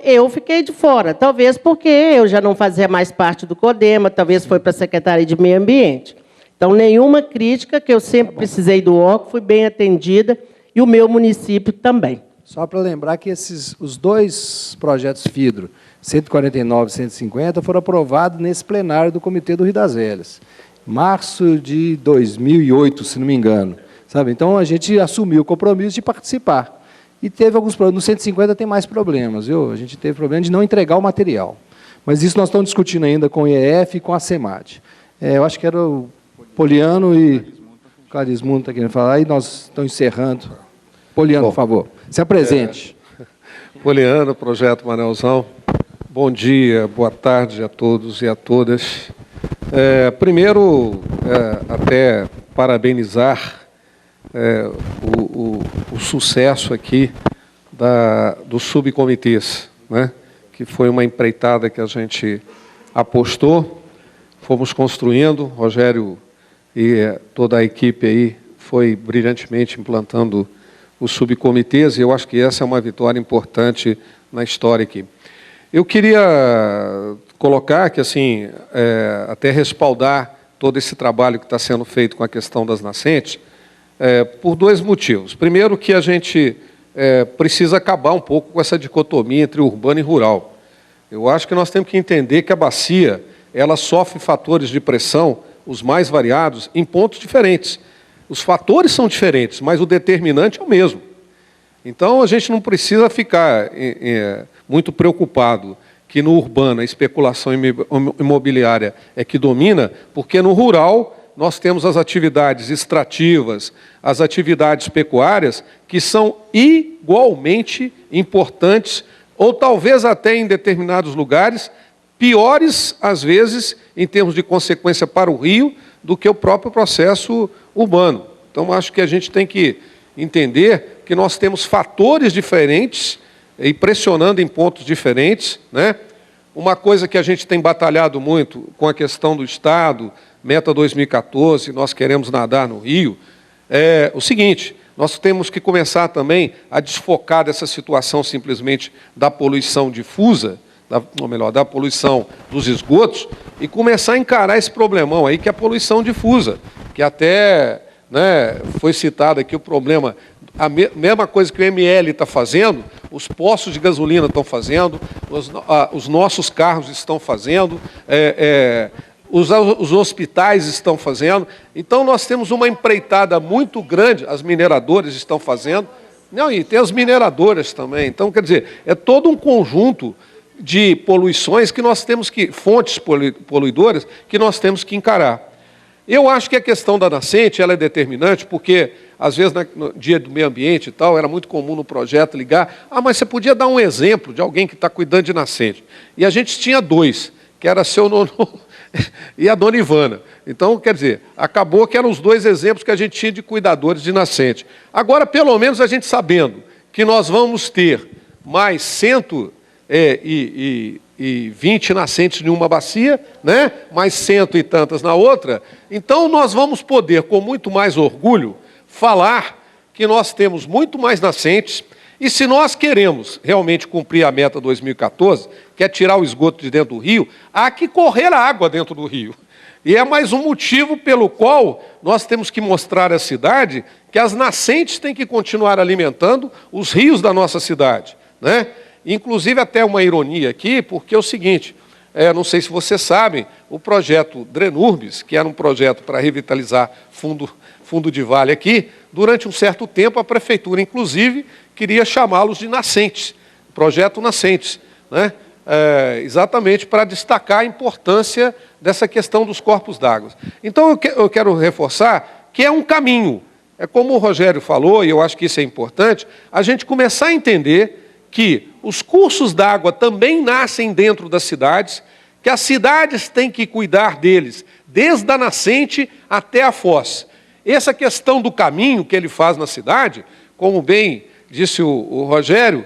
eu fiquei de fora, talvez porque eu já não fazia mais parte do CODEMA, talvez foi para a Secretaria de Meio Ambiente. Então, nenhuma crítica, que eu sempre precisei do órgão, fui bem atendida, e o meu município também. Só para lembrar que os 2 projetos FIDRO, 149 e 150, foram aprovados nesse plenário do Comitê do Rio das Velhas, março de 2008, se não me engano. Sabe? Então, a gente assumiu o compromisso de participar. E teve alguns problemas. No 150 tem mais problemas, viu? A gente teve problema de não entregar o material. Mas isso nós estamos discutindo ainda com o IEF e com a CEMAD. Eu acho que era o Poliano e o Clarismundo está querendo falar, e nós estamos encerrando. Poliano, por favor, se apresente. Poliano, Projeto Manelzão. Bom dia, boa tarde a todos e a todas. Primeiro, até parabenizar o sucesso aqui dos subcomitês, né? Que foi uma empreitada que a gente apostou, fomos construindo, Rogério e toda a equipe aí foi brilhantemente implantando os subcomitês, e eu acho que essa é uma vitória importante na história aqui. Eu queria colocar que, assim, até respaldar todo esse trabalho que está sendo feito com a questão das nascentes, por dois motivos. Primeiro, que a gente precisa acabar um pouco com essa dicotomia entre urbano e rural. Eu acho que nós temos que entender que a bacia ela sofre fatores de pressão, os mais variados, em pontos diferentes. Os fatores são diferentes, mas o determinante é o mesmo. Então, a gente não precisa ficar muito preocupado que no urbano a especulação imobiliária é que domina, porque no rural nós temos as atividades extrativas, as atividades pecuárias, que são igualmente importantes, ou talvez até em determinados lugares, piores, às vezes, em termos de consequência para o rio, do que o próprio processo urbano. Então, acho que a gente tem que entender que nós temos fatores diferentes e pressionando em pontos diferentes, né? Uma coisa que a gente tem batalhado muito com a questão do Estado, Meta 2014, nós queremos nadar no rio, é o seguinte: nós temos que começar também a desfocar dessa situação simplesmente da poluição difusa, ou melhor, da poluição dos esgotos, e começar a encarar esse problemão aí, que é a poluição difusa, que até, né, foi citado aqui o problema, a mesma coisa que o ML está fazendo, os postos de gasolina estão fazendo, os nossos carros estão fazendo, os hospitais estão fazendo. Então, nós temos uma empreitada muito grande, as mineradoras estão fazendo, não, e tem as mineradoras também. Então, quer dizer, é todo um conjunto de poluições que nós temos que, fontes poluidoras, que nós temos que encarar. Eu acho que a questão da nascente ela é determinante, porque, às vezes, no dia do meio ambiente e tal, era muito comum no projeto ligar, mas você podia dar um exemplo de alguém que está cuidando de nascente. E a gente tinha dois, que era seu Nono e a dona Ivana. Então, quer dizer, acabou que eram os dois exemplos que a gente tinha de cuidadores de nascente. Agora, pelo menos, a gente sabendo que nós vamos ter mais 120 nascentes em uma bacia, né? Mais 100 e tantas na outra, então nós vamos poder, com muito mais orgulho, falar que nós temos muito mais nascentes, e se nós queremos realmente cumprir a meta 2014, que é tirar o esgoto de dentro do rio, há que correr a água dentro do rio. E é mais um motivo pelo qual nós temos que mostrar à cidade que as nascentes têm que continuar alimentando os rios da nossa cidade, né? Inclusive, até uma ironia aqui, porque é o seguinte, não sei se vocês sabem, o projeto Drenurbis, que era um projeto para revitalizar fundo de vale aqui, durante um certo tempo a prefeitura, inclusive, queria chamá-los de nascentes, projeto Nascentes, né? Exatamente para destacar a importância dessa questão dos corpos d'água. Então, eu quero reforçar que é um caminho. É como o Rogério falou, e eu acho que isso é importante, a gente começar a entender que os cursos d'água também nascem dentro das cidades, que as cidades têm que cuidar deles, desde a nascente até a foz. Essa questão do caminho que ele faz na cidade, como bem disse o Rogério,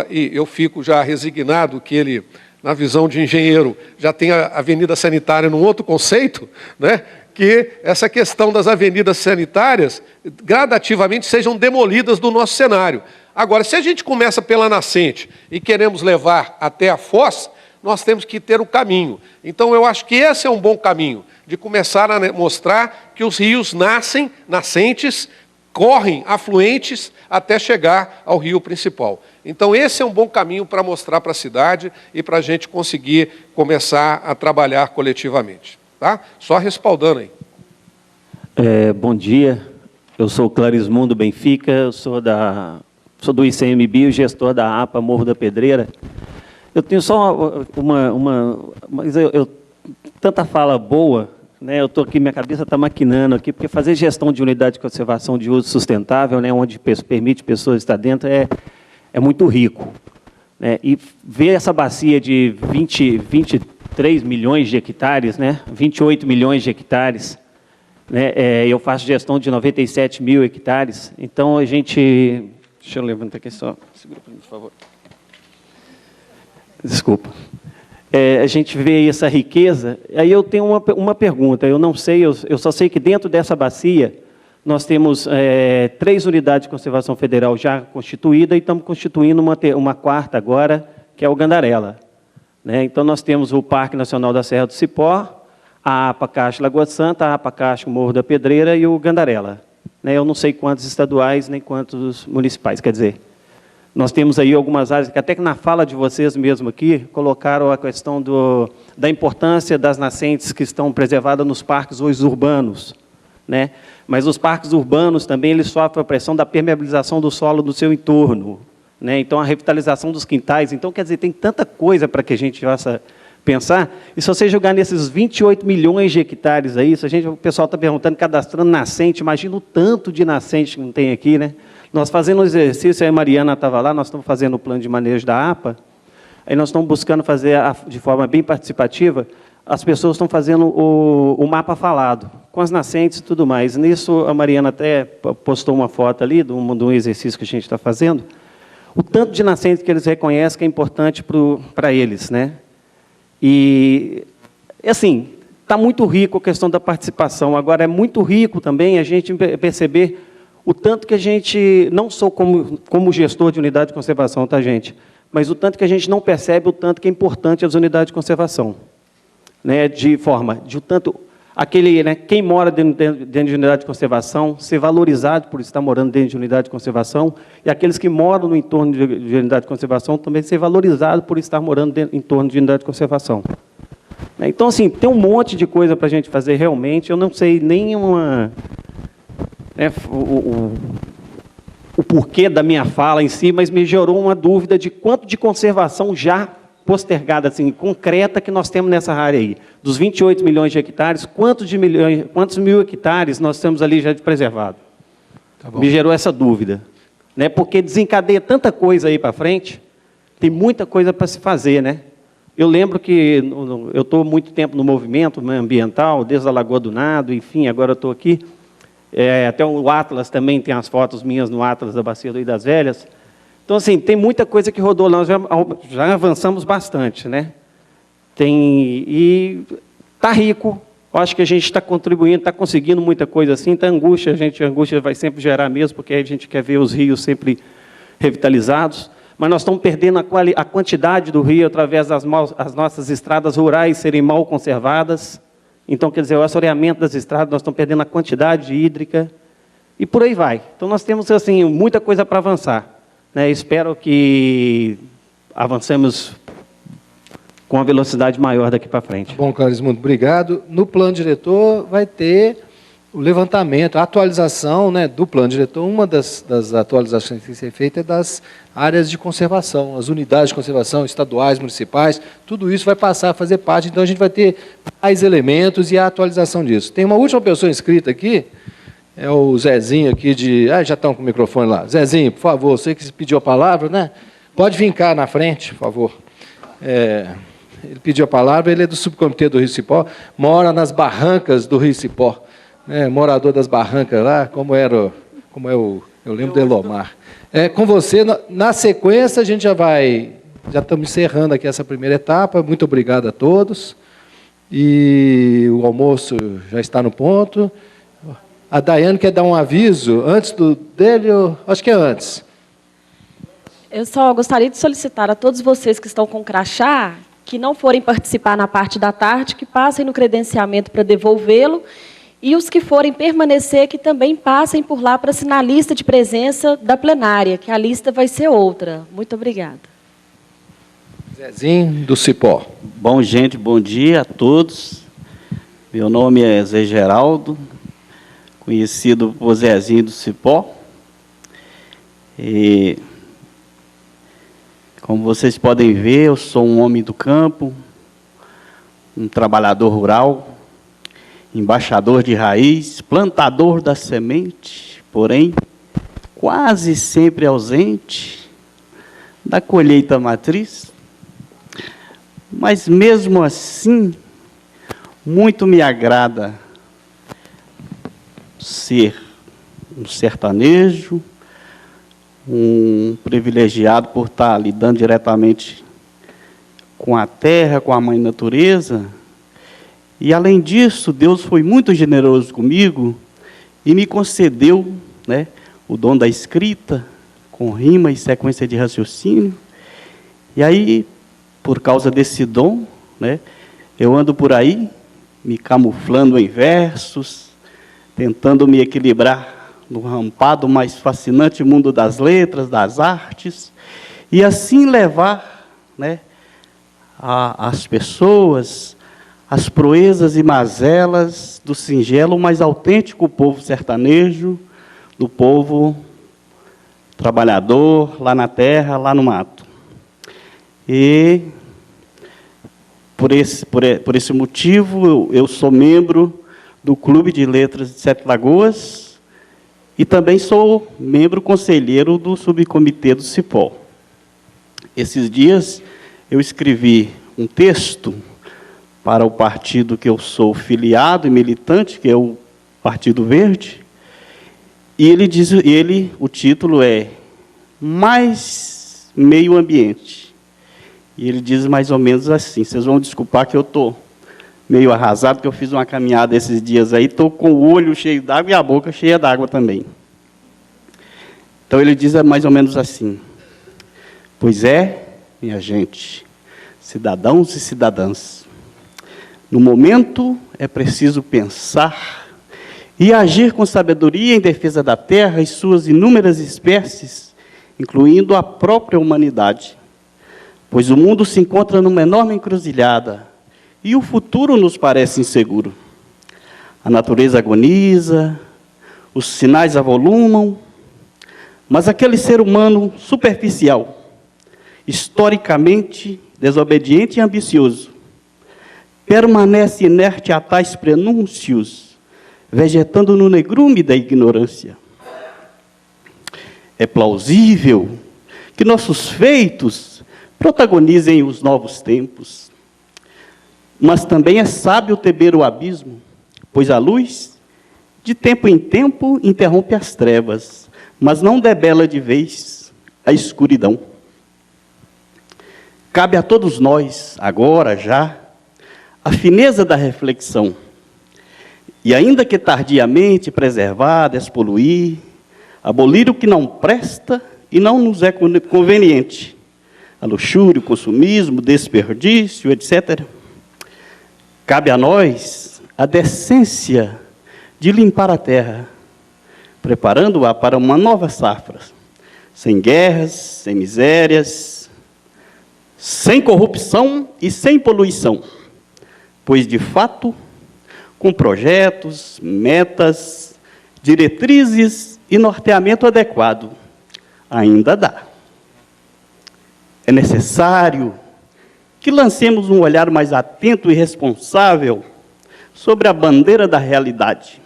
e eu fico já resignado que ele, na visão de engenheiro, já tem a avenida sanitária num outro conceito, né? Que essa questão das avenidas sanitárias gradativamente sejam demolidas do nosso cenário. Agora, se a gente começa pela nascente e queremos levar até a foz, nós temos que ter o caminho. Então, eu acho que esse é um bom caminho, de começar a mostrar que os rios nascem, nascentes, correm afluentes até chegar ao rio principal. Então, esse é um bom caminho para mostrar para a cidade e para a gente conseguir começar a trabalhar coletivamente. Tá? Só respaldando aí. Bom dia, eu sou o Clarismundo Benfica, eu sou da sou do ICMBio, gestor da APA Morro da Pedreira. Eu tenho só mas tanta fala boa, né? Eu estou aqui, minha cabeça está maquinando aqui, porque fazer gestão de unidade de conservação de uso sustentável, né, onde permite pessoas estar dentro, é muito rico. Né? E ver essa bacia de 23 milhões de hectares, né, 28 milhões de hectares, né, eu faço gestão de 97 mil hectares, então a gente... Deixa eu levantar aqui só, segura para mim, por favor. Desculpa. A gente vê essa riqueza, aí eu tenho uma pergunta, eu não sei, eu só sei que dentro dessa bacia nós temos 3 unidades de conservação federal já constituídas e estamos constituindo uma quarta agora, que é o Gandarela. Né? Então nós temos o Parque Nacional da Serra do Cipó, a APA Caixa Lagoa Santa, a APA Caixa Morro da Pedreira e o Gandarela. Né? Eu não sei quantos estaduais nem quantos municipais, quer dizer... Nós temos aí algumas áreas, que até que na fala de vocês mesmo aqui, colocaram a questão da importância das nascentes que estão preservadas nos parques hoje urbanos. Né? Mas os parques urbanos também eles sofrem a pressão da permeabilização do solo do seu entorno. Né? Então, a revitalização dos quintais. Então, quer dizer, tem tanta coisa para que a gente possa pensar. E se você jogar nesses 28 milhões de hectares aí, o pessoal está perguntando, cadastrando nascente, imagina o tanto de nascente que não tem aqui, né? Nós fazendo um exercício, a Mariana estava lá, nós estamos fazendo o plano de manejo da APA, aí nós estamos buscando fazer de forma bem participativa, as pessoas estão fazendo o mapa falado, com as nascentes e tudo mais. Nisso, a Mariana até postou uma foto ali, de um exercício que a gente está fazendo, o tanto de nascentes que eles reconhecem que é importante para eles. Né? E, assim, está muito rico a questão da participação, agora é muito rico também a gente perceber o tanto que a gente, não só como gestor de unidade de conservação, tá, gente? Mas o tanto que a gente não percebe, o tanto que é importante as unidades de conservação. Né? Quem mora dentro de unidade de conservação, ser valorizado por estar morando dentro de unidade de conservação, e aqueles que moram no entorno de unidade de conservação também ser valorizado por estar morando em torno de unidade de conservação. Então, assim, tem um monte de coisa para a gente fazer realmente, eu não sei nenhuma... o porquê da minha fala em si, mas me gerou uma dúvida de quanto de conservação já postergada, assim, concreta, que nós temos nessa área aí. Dos 28 milhões de hectares, quantos mil hectares nós temos ali já de preservado? Tá bom. Me gerou essa dúvida. Né? Porque desencadeia tanta coisa aí para frente, tem muita coisa para se fazer. Né? Eu lembro que eu estou muito tempo no movimento ambiental, desde a Lagoa do Nado, enfim, agora eu estou aqui. Até o Atlas também tem as fotos minhas no Atlas da Bacia do Rio das Velhas. Então, assim, tem muita coisa que rodou lá, nós já avançamos bastante, né? E está rico, acho que a gente está contribuindo, está conseguindo muita coisa assim, a angústia vai sempre gerar mesmo, porque a gente quer ver os rios sempre revitalizados, mas nós estamos perdendo a quantidade do rio através das nossas estradas rurais serem mal conservadas. Então, quer dizer, o assoreamento das estradas, nós estamos perdendo a quantidade hídrica, e por aí vai. Então, nós temos, assim, muita coisa para avançar. Né? Espero que avancemos com uma velocidade maior daqui para frente. Bom, Clarismundo, obrigado. No plano diretor vai ter o levantamento, a atualização, né, do plano diretor. Uma das atualizações que tem que ser feita é das áreas de conservação, as unidades de conservação estaduais, municipais, tudo isso vai passar a fazer parte, então a gente vai ter mais elementos e a atualização disso. Tem uma última pessoa inscrita aqui, é o Zezinho aqui de... já estão com o microfone lá. Zezinho, por favor, você que pediu a palavra, né? Pode vir cá na frente, por favor. Ele pediu a palavra, ele é do subcomitê do Rio Cipó, mora nas barrancas do Rio Cipó. Morador das barrancas lá, eu lembro do Elomar. Com você, na sequência, a gente já estamos encerrando aqui essa primeira etapa, muito obrigado a todos, e o almoço já está no ponto. A Daiane quer dar um aviso, antes dele, acho que é antes. Eu só gostaria de solicitar a todos vocês que estão com crachá, que não forem participar na parte da tarde, que passem no credenciamento para devolvê-lo, e os que forem permanecer, que também passem por lá para assinar a lista de presença da plenária, que a lista vai ser outra. Muito obrigada. Zezinho do Cipó. Bom, gente, bom dia a todos. Meu nome é Zé Geraldo, conhecido por Zezinho do Cipó. Como vocês podem ver, eu sou um homem do campo, um trabalhador rural, embaixador de raiz, plantador da semente, porém, quase sempre ausente da colheita matriz. Mas, mesmo assim, muito me agrada ser um sertanejo, um privilegiado por estar lidando diretamente com a terra, com a mãe natureza. E, além disso, Deus foi muito generoso comigo e me concedeu, né, o dom da escrita, com rima e sequência de raciocínio. E aí, por causa desse dom, né, eu ando por aí, me camuflando em versos, tentando me equilibrar no rampado mais fascinante mundo das letras, das artes, e assim levar, né, às pessoas as proezas e mazelas do singelo, mais autêntico povo sertanejo, do povo trabalhador, lá na terra, lá no mato. E, por esse motivo, eu sou membro do Clube de Letras de Sete Lagoas e também sou membro conselheiro do subcomitê do Cipó. Esses dias, eu escrevi um texto para o partido que eu sou filiado e militante, que é o Partido Verde, e o título é Mais Meio Ambiente. E ele diz mais ou menos assim, vocês vão desculpar que eu estou meio arrasado, porque eu fiz uma caminhada esses dias aí, estou com o olho cheio d'água e a boca cheia d'água também. Então ele diz mais ou menos assim: pois é, minha gente, cidadãos e cidadãs, no momento é preciso pensar e agir com sabedoria em defesa da terra e suas inúmeras espécies, incluindo a própria humanidade, pois o mundo se encontra numa enorme encruzilhada e o futuro nos parece inseguro. A natureza agoniza, os sinais avolumam, mas aquele ser humano superficial, historicamente desobediente e ambicioso, permanece inerte a tais prenúncios, vegetando no negrume da ignorância. É plausível que nossos feitos protagonizem os novos tempos, mas também é sábio temer o abismo, pois a luz, de tempo em tempo, interrompe as trevas, mas não debela de vez a escuridão. Cabe a todos nós, agora já, a fineza da reflexão, e ainda que tardiamente preservar, despoluir, abolir o que não presta e não nos é conveniente, a luxúria, o consumismo, o desperdício, etc. Cabe a nós a decência de limpar a terra, preparando-a para uma nova safra, sem guerras, sem misérias, sem corrupção e sem poluição, pois, de fato, com projetos, metas, diretrizes e norteamento adequado, ainda dá. É necessário que lancemos um olhar mais atento e responsável sobre a bandeira da realidade,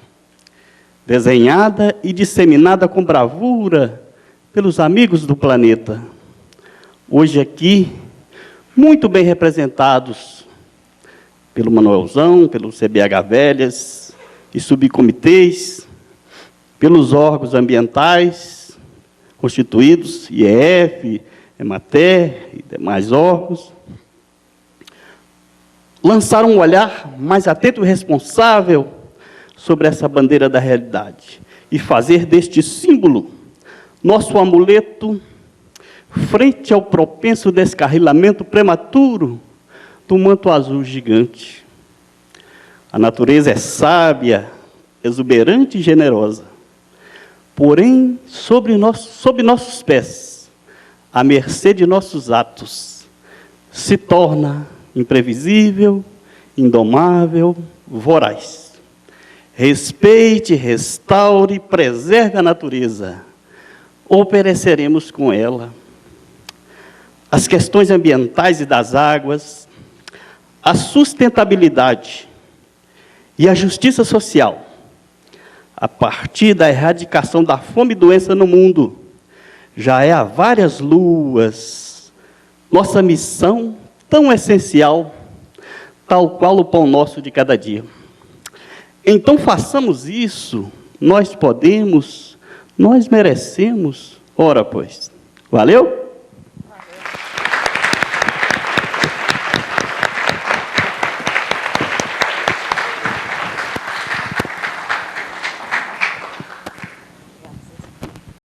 desenhada e disseminada com bravura pelos amigos do planeta, hoje aqui muito bem representados pelo Manuelzão, pelo CBH Velhas e subcomitês, pelos órgãos ambientais constituídos, IEF, EMATER e demais órgãos, lançar um olhar mais atento e responsável sobre essa bandeira da realidade e fazer deste símbolo nosso amuleto frente ao propenso descarrilamento prematuro do manto azul gigante. A natureza é sábia, exuberante e generosa, porém, sob nossos pés, à mercê de nossos atos, se torna imprevisível, indomável, voraz. Respeite, restaure, preserve a natureza, ou pereceremos com ela. as questões ambientais e das águas, a sustentabilidade e a justiça social, a partir da erradicação da fome e doença no mundo, já é há várias luas nossa missão tão essencial, tal qual o pão nosso de cada dia. Então façamos isso, nós podemos, nós merecemos, ora pois. Valeu?